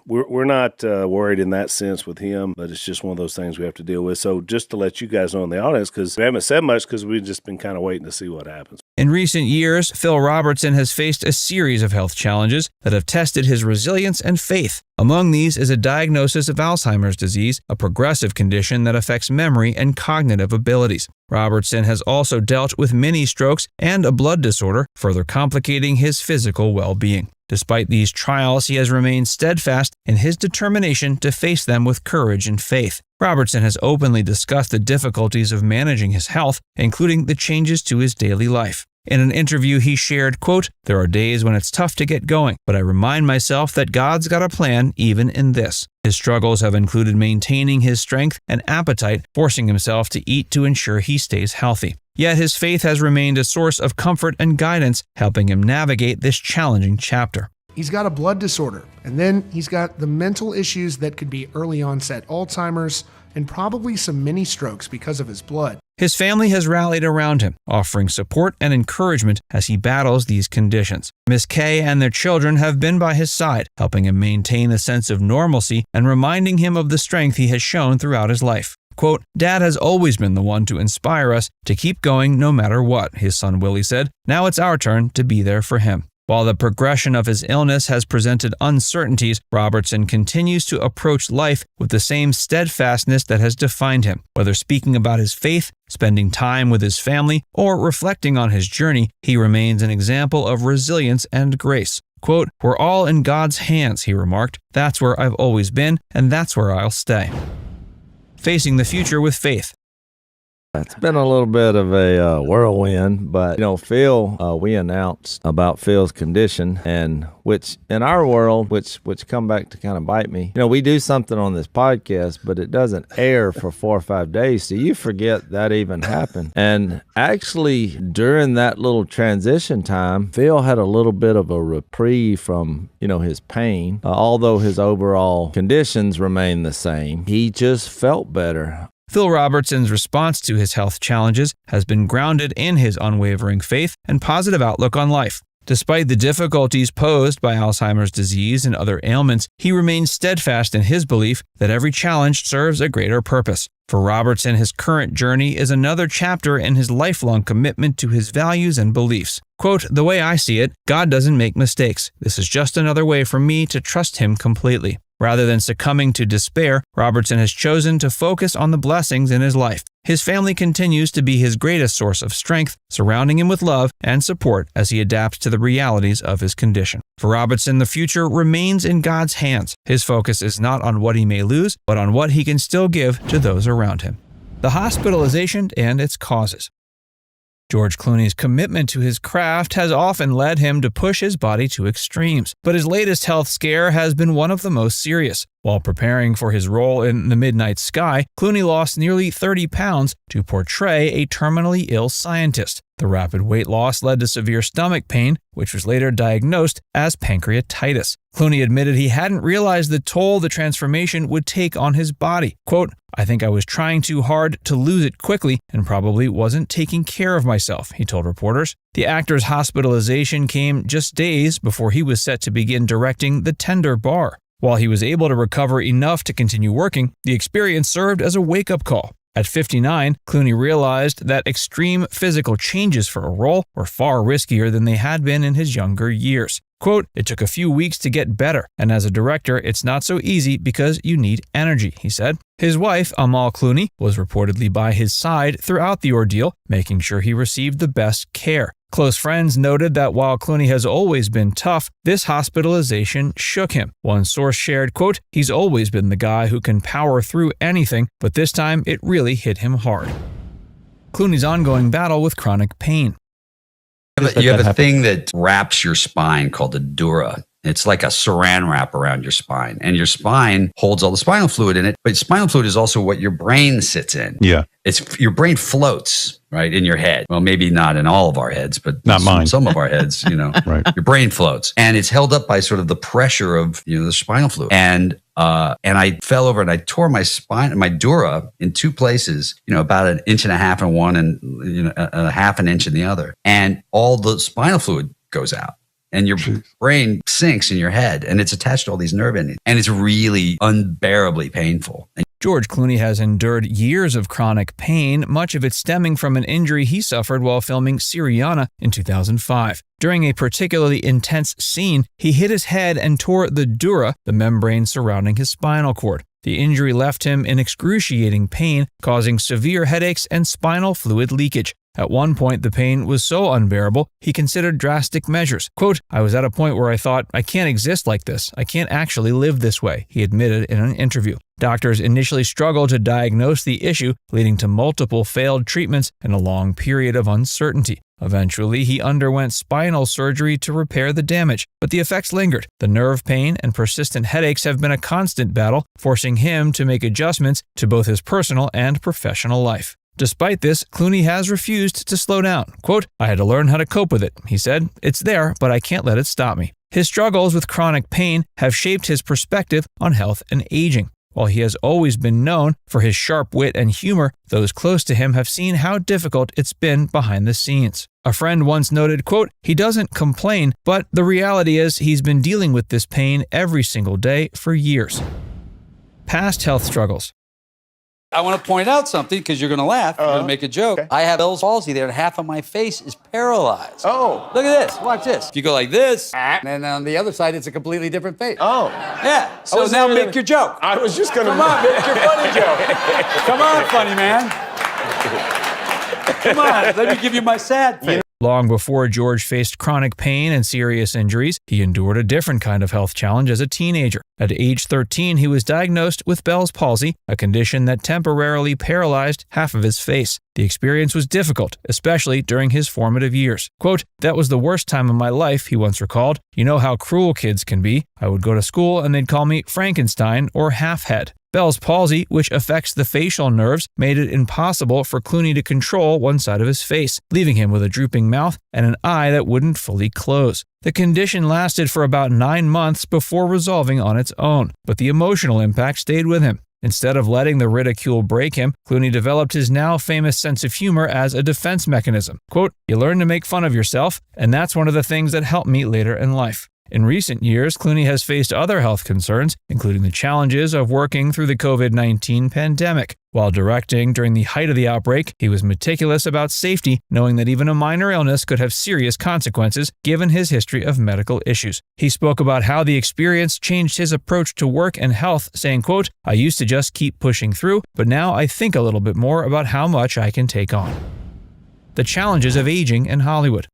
we're not worried in that sense with him, but it's just one of those things we have to deal with. So just to let you guys know in the audience, because we haven't said much because we've just been kind of waiting to see what happens.
In recent years, Phil Robertson has faced a series of health challenges that have tested his resilience and faith. Among these is a diagnosis of Alzheimer's disease, a progressive condition that affects memory and cognitive abilities. Robertson has also dealt with mini strokes and a blood disorder, further complicating his physical well-being. Despite these trials, he has remained steadfast in his determination to face them with courage and faith. Robertson has openly discussed the difficulties of managing his health, including the changes to his daily life. In an interview, he shared, quote, "There are days when it's tough to get going, but I remind myself that God's got a plan even in this." His struggles have included maintaining his strength and appetite, forcing himself to eat to ensure he stays healthy. Yet his faith has remained a source of comfort and guidance, helping him navigate this challenging chapter.
He's got a blood disorder, and then he's got the mental issues that could be early onset Alzheimer's and probably some mini strokes because of his blood.
His family has rallied around him, offering support and encouragement as he battles these conditions. Miss Kay and their children have been by his side, helping him maintain a sense of normalcy and reminding him of the strength he has shown throughout his life. Quote, "Dad has always been the one to inspire us to keep going no matter what," his son Willie said. "Now it's our turn to be there for him." While the progression of his illness has presented uncertainties, Robertson continues to approach life with the same steadfastness that has defined him. Whether speaking about his faith, spending time with his family, or reflecting on his journey, he remains an example of resilience and grace. Quote, "We're all in God's hands," he remarked. "That's where I've always been, and that's where I'll stay." Facing the future with faith.
It's been a little bit of a whirlwind, but Phil, we announced about Phil's condition, and which in our world, which come back to kind of bite me. We do something on this podcast, but it doesn't air for 4 or 5 days, so you forget that even happened. And actually, during that little transition time, Phil had a little bit of a reprieve from his pain, although his overall conditions remained the same. He just felt better.
Phil Robertson's response to his health challenges has been grounded in his unwavering faith and positive outlook on life. Despite the difficulties posed by Alzheimer's disease and other ailments, he remains steadfast in his belief that every challenge serves a greater purpose. For Robertson, his current journey is another chapter in his lifelong commitment to his values and beliefs. Quote, "The way I see it, God doesn't make mistakes. This is just another way for me to trust him completely." Rather than succumbing to despair, Robertson has chosen to focus on the blessings in his life. His family continues to be his greatest source of strength, surrounding him with love and support as he adapts to the realities of his condition. For Robertson, the future remains in God's hands. His focus is not on what he may lose, but on what he can still give to those around him. The hospitalization and its causes. George Clooney's commitment to his craft has often led him to push his body to extremes, but his latest health scare has been one of the most serious. While preparing for his role in The Midnight Sky, Clooney lost nearly 30 pounds to portray a terminally ill scientist. The rapid weight loss led to severe stomach pain, which was later diagnosed as pancreatitis. Clooney admitted he hadn't realized the toll the transformation would take on his body. Quote, "I think I was trying too hard to lose it quickly and probably wasn't taking care of myself," he told reporters. The actor's hospitalization came just days before he was set to begin directing The Tender Bar. While he was able to recover enough to continue working, the experience served as a wake-up call. At 59, Clooney realized that extreme physical changes for a role were far riskier than they had been in his younger years. Quote, "It took a few weeks to get better, and as a director, it's not so easy because you need energy," he said. His wife, Amal Clooney, was reportedly by his side throughout the ordeal, making sure he received the best care. Close friends noted that while Clooney has always been tough, this hospitalization shook him. One source shared, quote, "He's always been the guy who can power through anything, but this time it really hit him hard." Clooney's ongoing battle with chronic pain.
You have a thing that wraps your spine called a dura. It's like a saran wrap around your spine, and your spine holds all the spinal fluid in it. But spinal fluid is also what your brain sits in.
Yeah.
It's your brain floats, right, in your head. Well, maybe not in all of our heads, but
not mine.
Some of our heads,
Right.
Your brain floats, and it's held up by sort of the pressure of, the spinal fluid. And I fell over and I tore my spine, my dura, in two places, about 1.5 inches in one and, 1/2 inch in the other. And all the spinal fluid goes out. And your brain sinks in your head, and it's attached to all these nerve endings. And it's really unbearably painful.
George Clooney has endured years of chronic pain, much of it stemming from an injury he suffered while filming Syriana in 2005. During a particularly intense scene, he hit his head and tore the dura, the membrane surrounding his spinal cord. The injury left him in excruciating pain, causing severe headaches and spinal fluid leakage. At one point, the pain was so unbearable, he considered drastic measures. Quote, "I was at a point where I thought, I can't exist like this. I can't actually live this way," he admitted in an interview. Doctors initially struggled to diagnose the issue, leading to multiple failed treatments and a long period of uncertainty. Eventually, he underwent spinal surgery to repair the damage, but the effects lingered. The nerve pain and persistent headaches have been a constant battle, forcing him to make adjustments to both his personal and professional life. Despite this, Clooney has refused to slow down. Quote, "I had to learn how to cope with it," he said. "It's there, but I can't let it stop me." His struggles with chronic pain have shaped his perspective on health and aging. While he has always been known for his sharp wit and humor, those close to him have seen how difficult it's been behind the scenes. A friend once noted, quote, "He doesn't complain, but the reality is he's been dealing with this pain every single day for years." Past health struggles.
I want to point out something because you're going to laugh. You're going to make a joke. Okay. I have Bell's palsy there, and half of my face is paralyzed.
Oh.
Look at this. Watch this. If you go like this, and then on the other side, it's a completely different face.
Oh.
Yeah. So now make your joke.
I was just going to...
Come on, make your funny joke. Come on, funny man. Come on, let me give you my sad face.
Long before George faced chronic pain and serious injuries, he endured a different kind of health challenge as a teenager. At age 13, he was diagnosed with Bell's palsy, a condition that temporarily paralyzed half of his face. The experience was difficult, especially during his formative years. Quote, "That was the worst time of my life," he once recalled. "You know how cruel kids can be. I would go to school and they'd call me Frankenstein or Half-Head." Bell's palsy, which affects the facial nerves, made it impossible for Clooney to control one side of his face, leaving him with a drooping mouth and an eye that wouldn't fully close. The condition lasted for about 9 months before resolving on its own, but the emotional impact stayed with him. Instead of letting the ridicule break him, Clooney developed his now famous sense of humor as a defense mechanism. Quote, "You learn to make fun of yourself, and that's one of the things that helped me later in life." In recent years, Clooney has faced other health concerns, including the challenges of working through the COVID-19 pandemic. While directing during the height of the outbreak, he was meticulous about safety, knowing that even a minor illness could have serious consequences given his history of medical issues. He spoke about how the experience changed his approach to work and health, saying, quote, "I used to just keep pushing through, but now I think a little bit more about how much I can take on." The challenges of aging in Hollywood.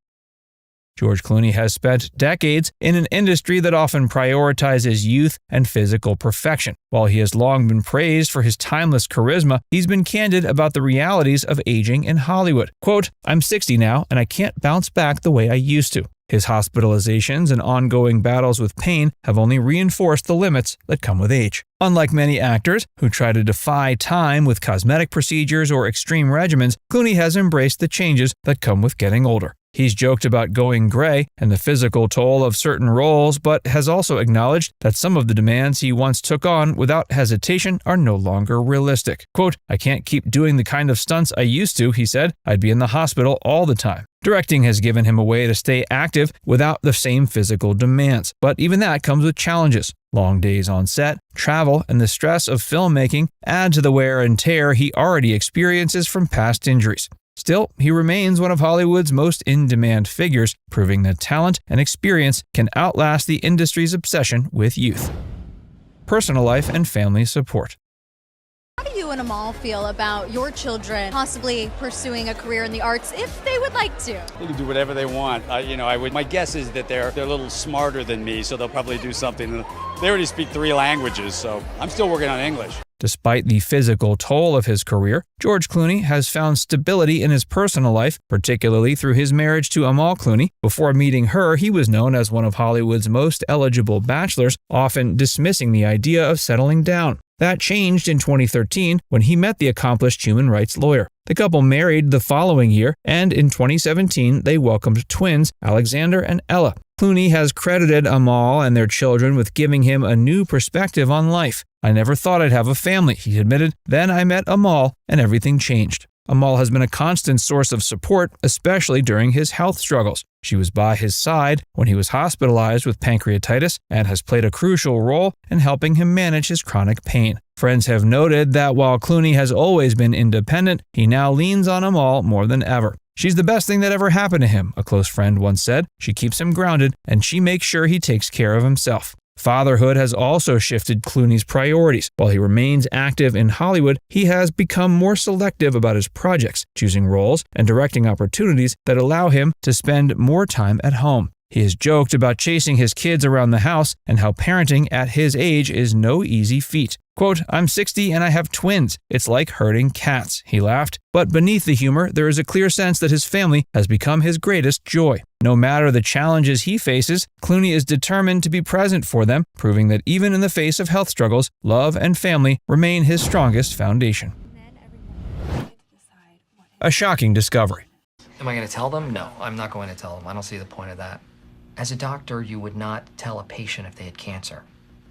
George Clooney has spent decades in an industry that often prioritizes youth and physical perfection. While he has long been praised for his timeless charisma, he's been candid about the realities of aging in Hollywood. Quote, "I'm 60 now, and I can't bounce back the way I used to." His hospitalizations and ongoing battles with pain have only reinforced the limits that come with age. Unlike many actors who try to defy time with cosmetic procedures or extreme regimens, Clooney has embraced the changes that come with getting older. He's joked about going gray and the physical toll of certain roles, but has also acknowledged that some of the demands he once took on without hesitation are no longer realistic. Quote, "I can't keep doing the kind of stunts I used to," he said. "I'd be in the hospital all the time." Directing has given him a way to stay active without the same physical demands, but even that comes with challenges. Long days on set, travel, and the stress of filmmaking add to the wear and tear he already experiences from past injuries. Still, he remains one of Hollywood's most in-demand figures, proving that talent and experience can outlast the industry's obsession with youth. Personal life and family support.
How do you and Amal feel about your children possibly pursuing a career in the arts if they would like to?
They can do whatever they want. My guess is that they're a little smarter than me, so they'll probably do something. They already speak 3 languages, so I'm still working on English.
Despite the physical toll of his career, George Clooney has found stability in his personal life, particularly through his marriage to Amal Clooney. Before meeting her, he was known as one of Hollywood's most eligible bachelors, often dismissing the idea of settling down. That changed in 2013 when he met the accomplished human rights lawyer. The couple married the following year, and in 2017 they welcomed twins, Alexander and Ella. Clooney has credited Amal and their children with giving him a new perspective on life. "I never thought I'd have a family," he admitted. "Then I met Amal and everything changed." Amal has been a constant source of support, especially during his health struggles. She was by his side when he was hospitalized with pancreatitis and has played a crucial role in helping him manage his chronic pain. Friends have noted that while Clooney has always been independent, he now leans on Amal more than ever. "She's the best thing that ever happened to him," a close friend once said. "She keeps him grounded, and she makes sure he takes care of himself." Fatherhood has also shifted Clooney's priorities. While he remains active in Hollywood, he has become more selective about his projects, choosing roles and directing opportunities that allow him to spend more time at home. He has joked about chasing his kids around the house and how parenting at his age is no easy feat. Quote, "I'm 60 and I have twins. It's like herding cats," he laughed. But beneath the humor, there is a clear sense that his family has become his greatest joy. No matter the challenges he faces, Clooney is determined to be present for them, proving that even in the face of health struggles, love and family remain his strongest foundation. A shocking discovery.
Am I going to tell them? No, I'm not going to tell them. I don't see the point of that. As a doctor, you would not tell a patient if they had cancer.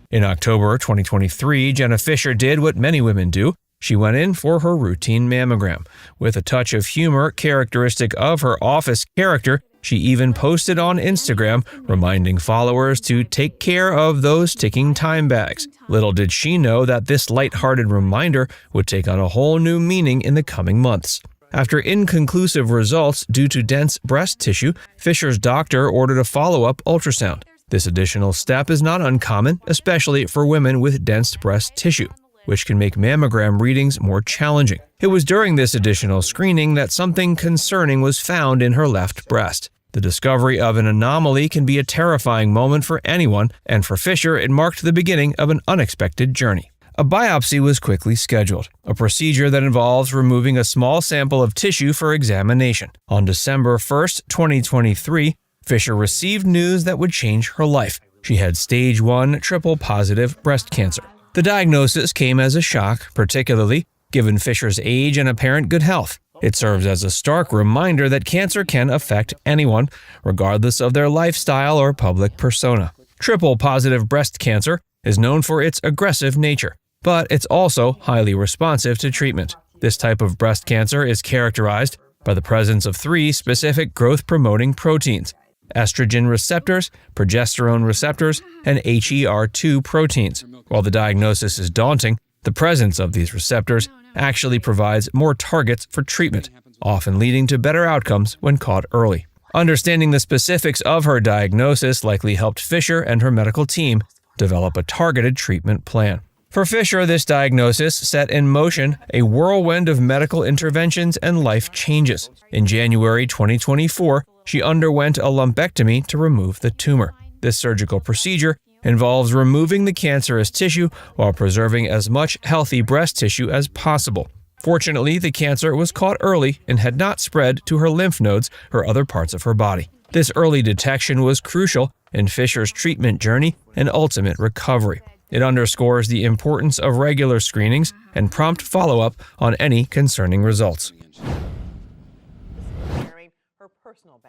In October 2023, Jenna Fischer did what many women do. She went in for her routine mammogram. With a touch of humor characteristic of her office character, she even posted on Instagram, reminding followers to take care of those ticking time bags. Little did she know that this lighthearted reminder would take on a whole new meaning in the coming months. After inconclusive results due to dense breast tissue, Fisher's doctor ordered a follow-up ultrasound. This additional step is not uncommon, especially for women with dense breast tissue, which can make mammogram readings more challenging. It was during this additional screening that something concerning was found in her left breast. The discovery of an anomaly can be a terrifying moment for anyone, and for Fisher, it marked the beginning of an unexpected journey. A biopsy was quickly scheduled, a procedure that involves removing a small sample of tissue for examination. On December 1st, 2023, Fisher received news that would change her life. She had stage 1 triple-positive breast cancer. The diagnosis came as a shock, particularly given Fisher's age and apparent good health. It serves as a stark reminder that cancer can affect anyone, regardless of their lifestyle or public persona. Triple-positive breast cancer is known for its aggressive nature, but it's also highly responsive to treatment. This type of breast cancer is characterized by the presence of 3 specific growth-promoting proteins: estrogen receptors, progesterone receptors, and HER2 proteins. While the diagnosis is daunting, the presence of these receptors actually provides more targets for treatment, often leading to better outcomes when caught early. Understanding the specifics of her diagnosis likely helped Fisher and her medical team develop a targeted treatment plan. For Fisher, this diagnosis set in motion a whirlwind of medical interventions and life changes. In January 2024, she underwent a lumpectomy to remove the tumor. This surgical procedure involves removing the cancerous tissue while preserving as much healthy breast tissue as possible. Fortunately, the cancer was caught early and had not spread to her lymph nodes or other parts of her body. This early detection was crucial in Fisher's treatment journey and ultimate recovery. It underscores the importance of regular screenings and prompt follow-up on any concerning results.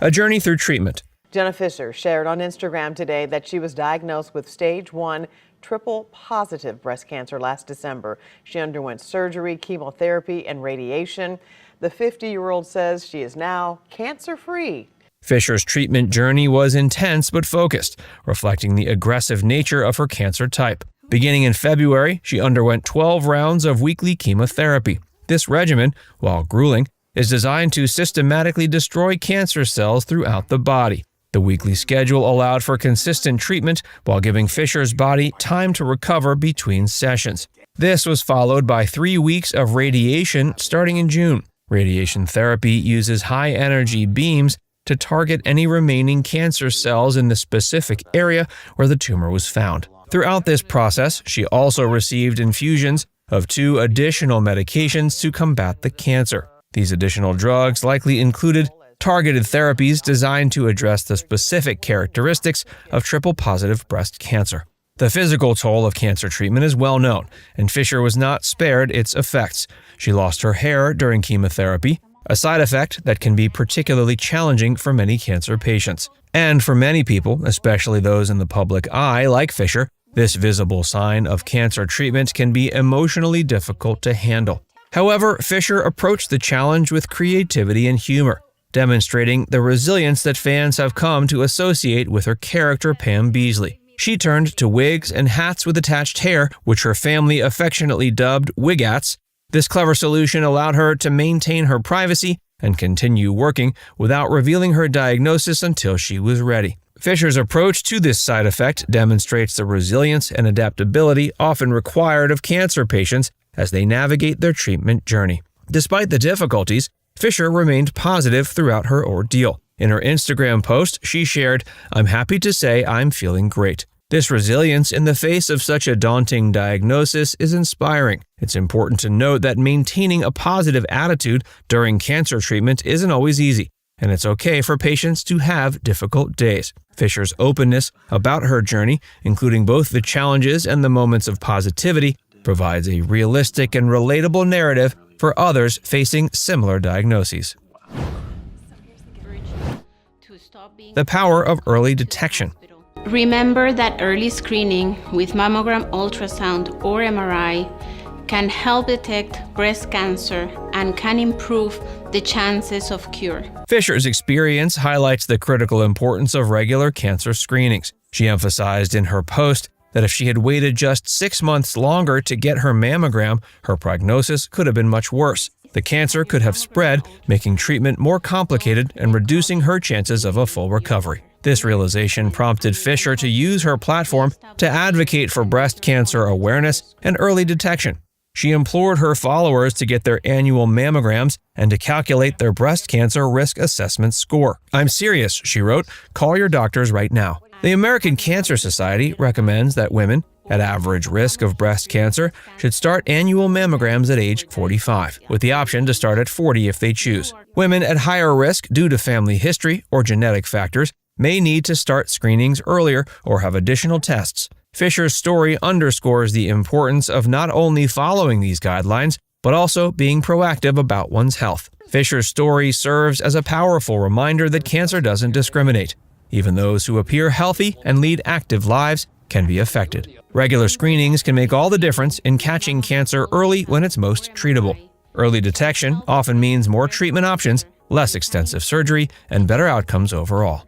A journey through treatment.
Jenna Fischer shared on Instagram today that she was diagnosed with stage 1 triple-positive breast cancer last December. She underwent surgery, chemotherapy, and radiation. The 50-year-old says she is now cancer-free.
Fisher's treatment journey was intense but focused, reflecting the aggressive nature of her cancer type. Beginning in February, she underwent 12 rounds of weekly chemotherapy. This regimen, while grueling, is designed to systematically destroy cancer cells throughout the body. The weekly schedule allowed for consistent treatment while giving Fisher's body time to recover between sessions. This was followed by 3 weeks of radiation starting in June. Radiation therapy uses high-energy beams to target any remaining cancer cells in the specific area where the tumor was found. Throughout this process, she also received infusions of 2 additional medications to combat the cancer. These additional drugs likely included targeted therapies designed to address the specific characteristics of triple-positive breast cancer. The physical toll of cancer treatment is well known, and Fisher was not spared its effects. She lost her hair during chemotherapy, a side effect that can be particularly challenging for many cancer patients. And for many people, especially those in the public eye like Fisher, this visible sign of cancer treatment can be emotionally difficult to handle. However, Fisher approached the challenge with creativity and humor, demonstrating the resilience that fans have come to associate with her character Pam Beesly. She turned to wigs and hats with attached hair, which her family affectionately dubbed wigats. This clever solution allowed her to maintain her privacy and continue working without revealing her diagnosis until she was ready. Fisher's approach to this side effect demonstrates the resilience and adaptability often required of cancer patients as they navigate their treatment journey. Despite the difficulties, Fisher remained positive throughout her ordeal. In her Instagram post, she shared, "I'm happy to say I'm feeling great." This resilience in the face of such a daunting diagnosis is inspiring. It's important to note that maintaining a positive attitude during cancer treatment isn't always easy, and it's okay for patients to have difficult days. Fisher's openness about her journey, including both the challenges and the moments of positivity, provides a realistic and relatable narrative for others facing similar diagnoses. The power of early detection.
Remember that early screening with mammogram, ultrasound, or MRI can help detect breast cancer and can improve the chances of cure.
Fisher's experience highlights the critical importance of regular cancer screenings. She emphasized in her post that if she had waited just 6 months longer to get her mammogram, her prognosis could have been much worse. The cancer could have spread, making treatment more complicated and reducing her chances of a full recovery. This realization prompted Fisher to use her platform to advocate for breast cancer awareness and early detection. She implored her followers to get their annual mammograms and to calculate their breast cancer risk assessment score. "I'm serious," she wrote. "Call your doctors right now." The American Cancer Society recommends that women at average risk of breast cancer should start annual mammograms at age 45, with the option to start at 40 if they choose. Women at higher risk due to family history or genetic factors may need to start screenings earlier or have additional tests. Fisher's story underscores the importance of not only following these guidelines, but also being proactive about one's health. Fisher's story serves as a powerful reminder that cancer doesn't discriminate. Even those who appear healthy and lead active lives can be affected. Regular screenings can make all the difference in catching cancer early when it's most treatable. Early detection often means more treatment options, less extensive surgery, and better outcomes overall.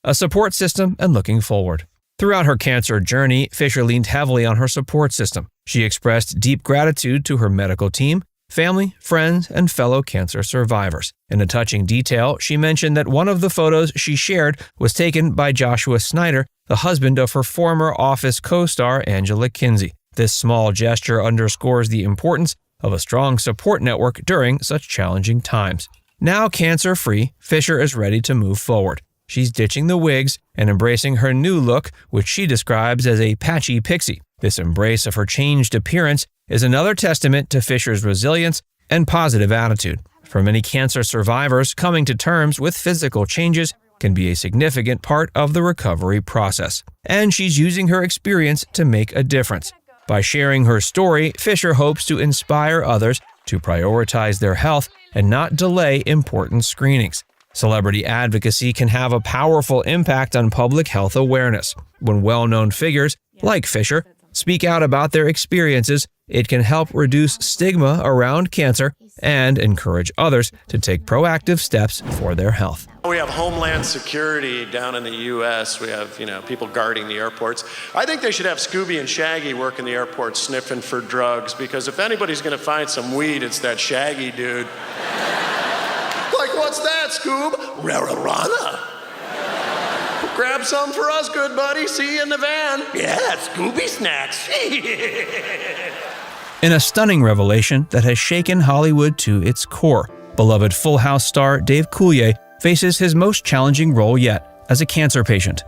A support system and looking forward. Throughout her cancer journey, Fisher leaned heavily on her support system. She expressed deep gratitude to her medical team, family, friends, and fellow cancer survivors. In a touching detail, she mentioned that one of the photos she shared was taken by Joshua Snyder, the husband of her former Office co-star Angela Kinsey. This small gesture underscores the importance of a strong support network during such challenging times. Now cancer-free, Fisher is ready to move forward. She's ditching the wigs and embracing her new look, which she describes as a patchy pixie. This embrace of her changed appearance is another testament to Fisher's resilience and positive attitude. For many cancer survivors, coming to terms with physical changes can be a significant part of the recovery process. And she's using her experience to make a difference. By sharing her story, Fisher hopes to inspire others to prioritize their health and not delay important screenings. Celebrity advocacy can have a powerful impact on public health awareness. When well-known figures, like Fisher, speak out about their experiences, it can help reduce stigma around cancer and encourage others to take proactive steps for their health.
We have Homeland Security down in the U.S. We have, people guarding the airports. I think they should have Scooby and Shaggy work in the airport sniffing for drugs, because if anybody's going to find some weed, it's that Shaggy dude. Like, what's that, Scoob? Rararana. Grab some for us, good buddy. See you in the van. Yeah, Scooby snacks.
In a stunning revelation that has shaken Hollywood to its core, beloved Full House star Dave Coulier faces his most challenging role yet as a cancer patient.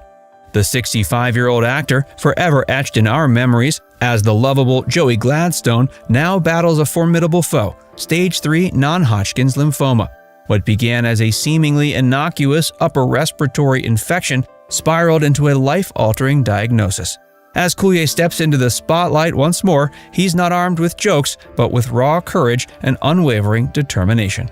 The 65-year-old actor, forever etched in our memories as the lovable Joey Gladstone, now battles a formidable foe, stage 3 non-Hodgkin's lymphoma. What began as a seemingly innocuous upper respiratory infection spiraled into a life-altering diagnosis. As Coulier steps into the spotlight once more, he's not armed with jokes, but with raw courage and unwavering determination.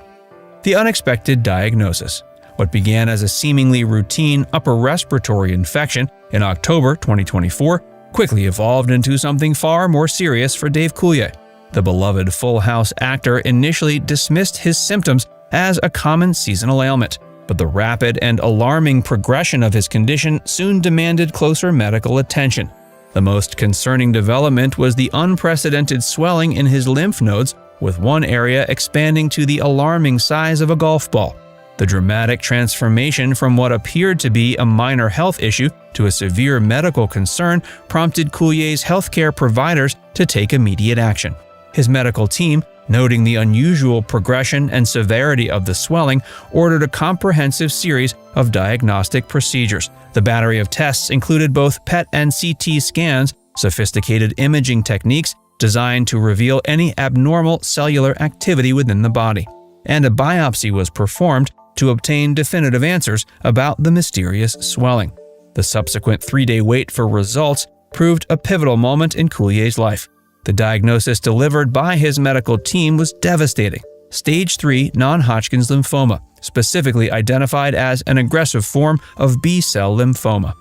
The unexpected diagnosis. What began as a seemingly routine upper respiratory infection in October 2024 quickly evolved into something far more serious for Dave Coulier. The beloved Full House actor initially dismissed his symptoms as a common seasonal ailment, but the rapid and alarming progression of his condition soon demanded closer medical attention. The most concerning development was the unprecedented swelling in his lymph nodes, with one area expanding to the alarming size of a golf ball. The dramatic transformation from what appeared to be a minor health issue to a severe medical concern prompted Coulier's healthcare providers to take immediate action. His medical team, noting the unusual progression and severity of the swelling, ordered a comprehensive series of diagnostic procedures. The battery of tests included both PET and CT scans, sophisticated imaging techniques designed to reveal any abnormal cellular activity within the body, and a biopsy was performed to obtain definitive answers about the mysterious swelling. The subsequent 3-day wait for results proved a pivotal moment in Coulier's life. The diagnosis delivered by his medical team was devastating: stage 3 non-Hodgkin's lymphoma, specifically identified as an aggressive form of B-cell lymphoma.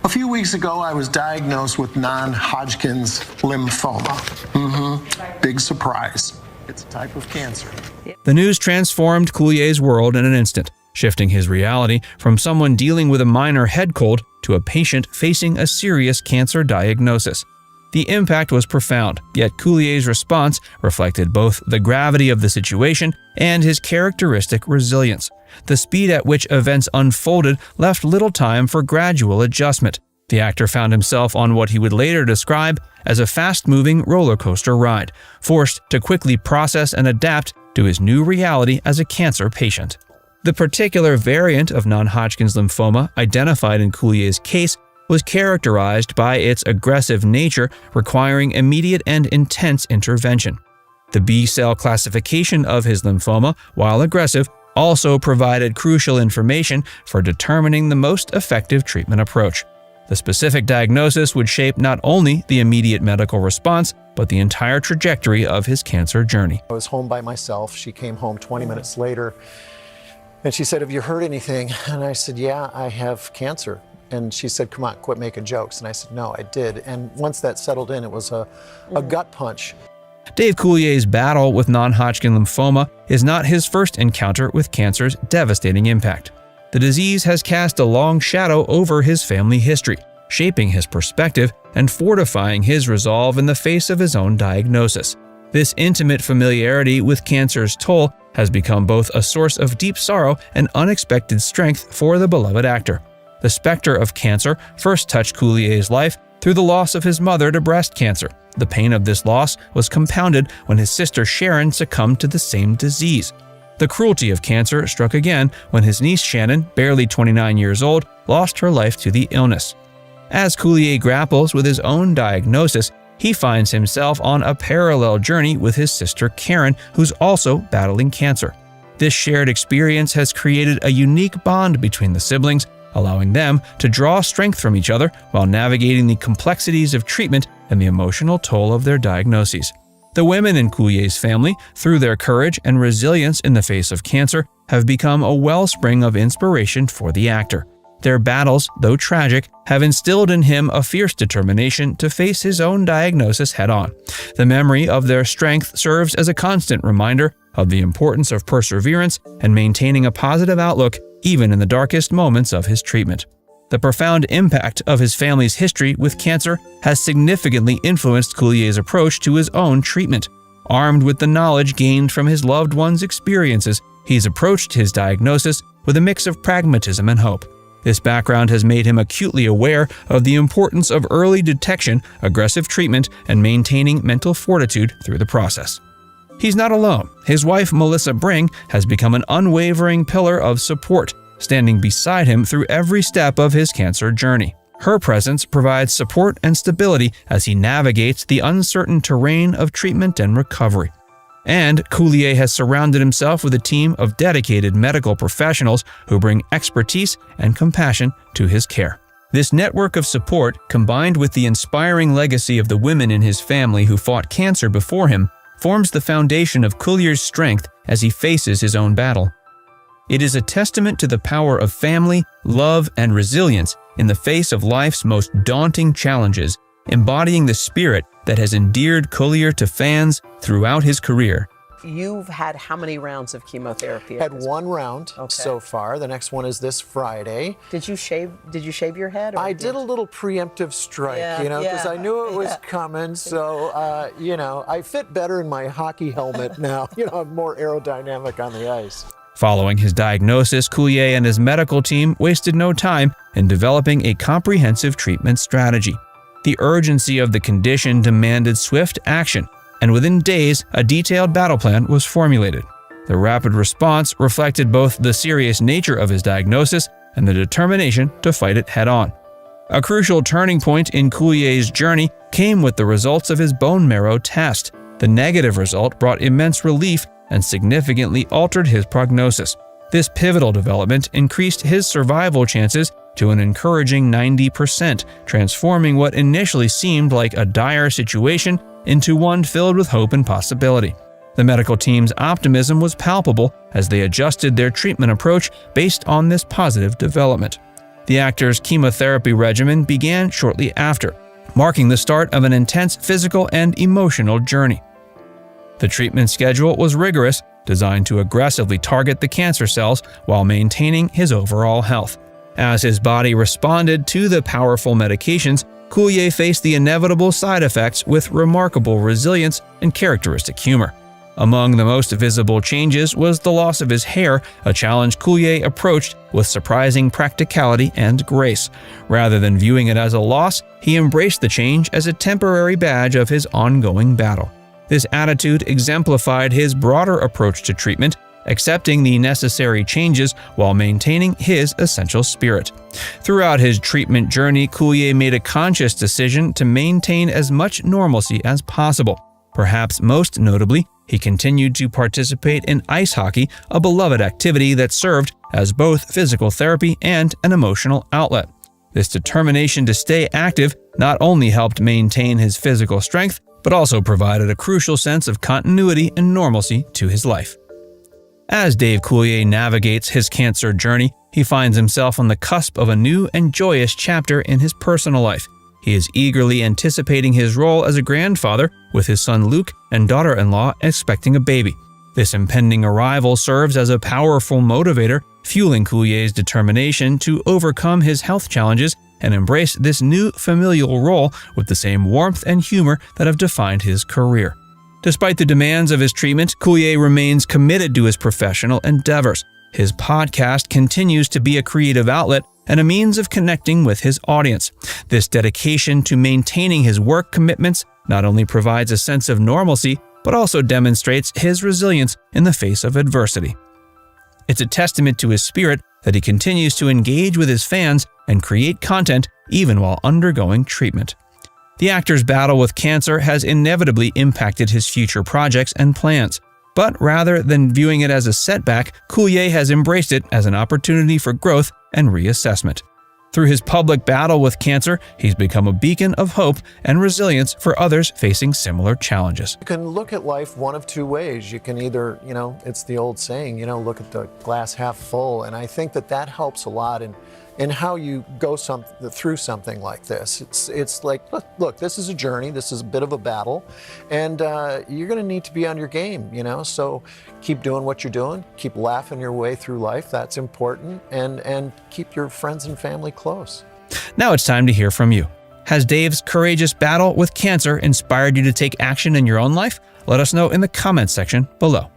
A few weeks ago, I was diagnosed with non-Hodgkin's lymphoma. Big surprise. It's a type of cancer.
The news transformed Coulier's world in an instant, shifting his reality from someone dealing with a minor head cold to a patient facing a serious cancer diagnosis. The impact was profound, yet Coulier's response reflected both the gravity of the situation and his characteristic resilience. The speed at which events unfolded left little time for gradual adjustment. The actor found himself on what he would later describe as a fast-moving roller coaster ride, forced to quickly process and adapt to his new reality as a cancer patient. The particular variant of non-Hodgkin's lymphoma identified in Coulier's case was characterized by its aggressive nature, requiring immediate and intense intervention. The B-cell classification of his lymphoma, while aggressive, also provided crucial information for determining the most effective treatment approach. The specific diagnosis would shape not only the immediate medical response, but the entire trajectory of his cancer journey.
I was home by myself. She came home 20 minutes later, and she said, "Have you heard anything?" And I said, "Yeah, I have cancer." And she said, "Come on, quit making jokes." And I said, "No, I did." And once that settled in, it was a gut punch.
Dave Coulier's battle with non-Hodgkin lymphoma is not his first encounter with cancer's devastating impact. The disease has cast a long shadow over his family history, shaping his perspective and fortifying his resolve in the face of his own diagnosis. This intimate familiarity with cancer's toll has become both a source of deep sorrow and unexpected strength for the beloved actor. The specter of cancer first touched Coulier's life through the loss of his mother to breast cancer. The pain of this loss was compounded when his sister Sharon succumbed to the same disease. The cruelty of cancer struck again when his niece Shannon, barely 29 years old, lost her life to the illness. As Coulier grapples with his own diagnosis, he finds himself on a parallel journey with his sister Karen, who's also battling cancer. This shared experience has created a unique bond between the siblings, allowing them to draw strength from each other while navigating the complexities of treatment and the emotional toll of their diagnoses. The women in Coulier's family, through their courage and resilience in the face of cancer, have become a wellspring of inspiration for the actor. Their battles, though tragic, have instilled in him a fierce determination to face his own diagnosis head-on. The memory of their strength serves as a constant reminder of the importance of perseverance and maintaining a positive outlook even in the darkest moments of his treatment. The profound impact of his family's history with cancer has significantly influenced Coulier's approach to his own treatment. Armed with the knowledge gained from his loved one's experiences, he's approached his diagnosis with a mix of pragmatism and hope. This background has made him acutely aware of the importance of early detection, aggressive treatment, and maintaining mental fortitude through the process. He's not alone. His wife, Melissa Bring, has become an unwavering pillar of support, standing beside him through every step of his cancer journey. Her presence provides support and stability as he navigates the uncertain terrain of treatment and recovery. And Coulier has surrounded himself with a team of dedicated medical professionals who bring expertise and compassion to his care. This network of support, combined with the inspiring legacy of the women in his family who fought cancer before him, forms the foundation of Coulier's strength as he faces his own battle. It is a testament to the power of family, love, and resilience in the face of life's most daunting challenges, embodying the spirit that has endeared Coulier to fans throughout his career.
You've had how many rounds of chemotherapy?
Had one round so far. The next one is this Friday.
Did you shave your head? Or
I did a little preemptive strike, because I knew it was coming. So, I fit better in my hockey helmet now. I'm more aerodynamic on the ice.
Following his diagnosis, Coulier and his medical team wasted no time in developing a comprehensive treatment strategy. The urgency of the condition demanded swift action, and within days, a detailed battle plan was formulated. The rapid response reflected both the serious nature of his diagnosis and the determination to fight it head-on. A crucial turning point in Coulier's journey came with the results of his bone marrow test. The negative result brought immense relief and significantly altered his prognosis. This pivotal development increased his survival chances to an encouraging 90%, transforming what initially seemed like a dire situation into one filled with hope and possibility. The medical team's optimism was palpable as they adjusted their treatment approach based on this positive development. The actor's chemotherapy regimen began shortly after, marking the start of an intense physical and emotional journey. The treatment schedule was rigorous, designed to aggressively target the cancer cells while maintaining his overall health. As his body responded to the powerful medications, Coulier faced the inevitable side effects with remarkable resilience and characteristic humor. Among the most visible changes was the loss of his hair, a challenge Coulier approached with surprising practicality and grace. Rather than viewing it as a loss, he embraced the change as a temporary badge of his ongoing battle. This attitude exemplified his broader approach to treatment, accepting the necessary changes while maintaining his essential spirit. Throughout his treatment journey, Coulier made a conscious decision to maintain as much normalcy as possible. Perhaps most notably, he continued to participate in ice hockey, a beloved activity that served as both physical therapy and an emotional outlet. This determination to stay active not only helped maintain his physical strength, but also provided a crucial sense of continuity and normalcy to his life. As Dave Coulier navigates his cancer journey, he finds himself on the cusp of a new and joyous chapter in his personal life. He is eagerly anticipating his role as a grandfather, with his son Luke and daughter-in-law expecting a baby. This impending arrival serves as a powerful motivator, fueling Coulier's determination to overcome his health challenges and embrace this new familial role with the same warmth and humor that have defined his career. Despite the demands of his treatment, Coulier remains committed to his professional endeavors. His podcast continues to be a creative outlet and a means of connecting with his audience. This dedication to maintaining his work commitments not only provides a sense of normalcy, but also demonstrates his resilience in the face of adversity. It's a testament to his spirit that he continues to engage with his fans and create content even while undergoing treatment. The actor's battle with cancer has inevitably impacted his future projects and plans. But rather than viewing it as a setback, Coulier has embraced it as an opportunity for growth and reassessment. Through his public battle with cancer, he's become a beacon of hope and resilience for others facing similar challenges.
You can look at life one of two ways. You can either, it's the old saying, look at the glass half full. And I think that helps a lot in in how you go through something like this. It's like, look, this is a journey, this is a bit of a battle, and you're going to need to be on your game, you know, so keep doing what you're doing, keep laughing your way through life, that's important, and keep your friends and family close.
Now it's time to hear from you. Has Dave's courageous battle with cancer inspired you to take action in your own life? Let us know in the comments section below.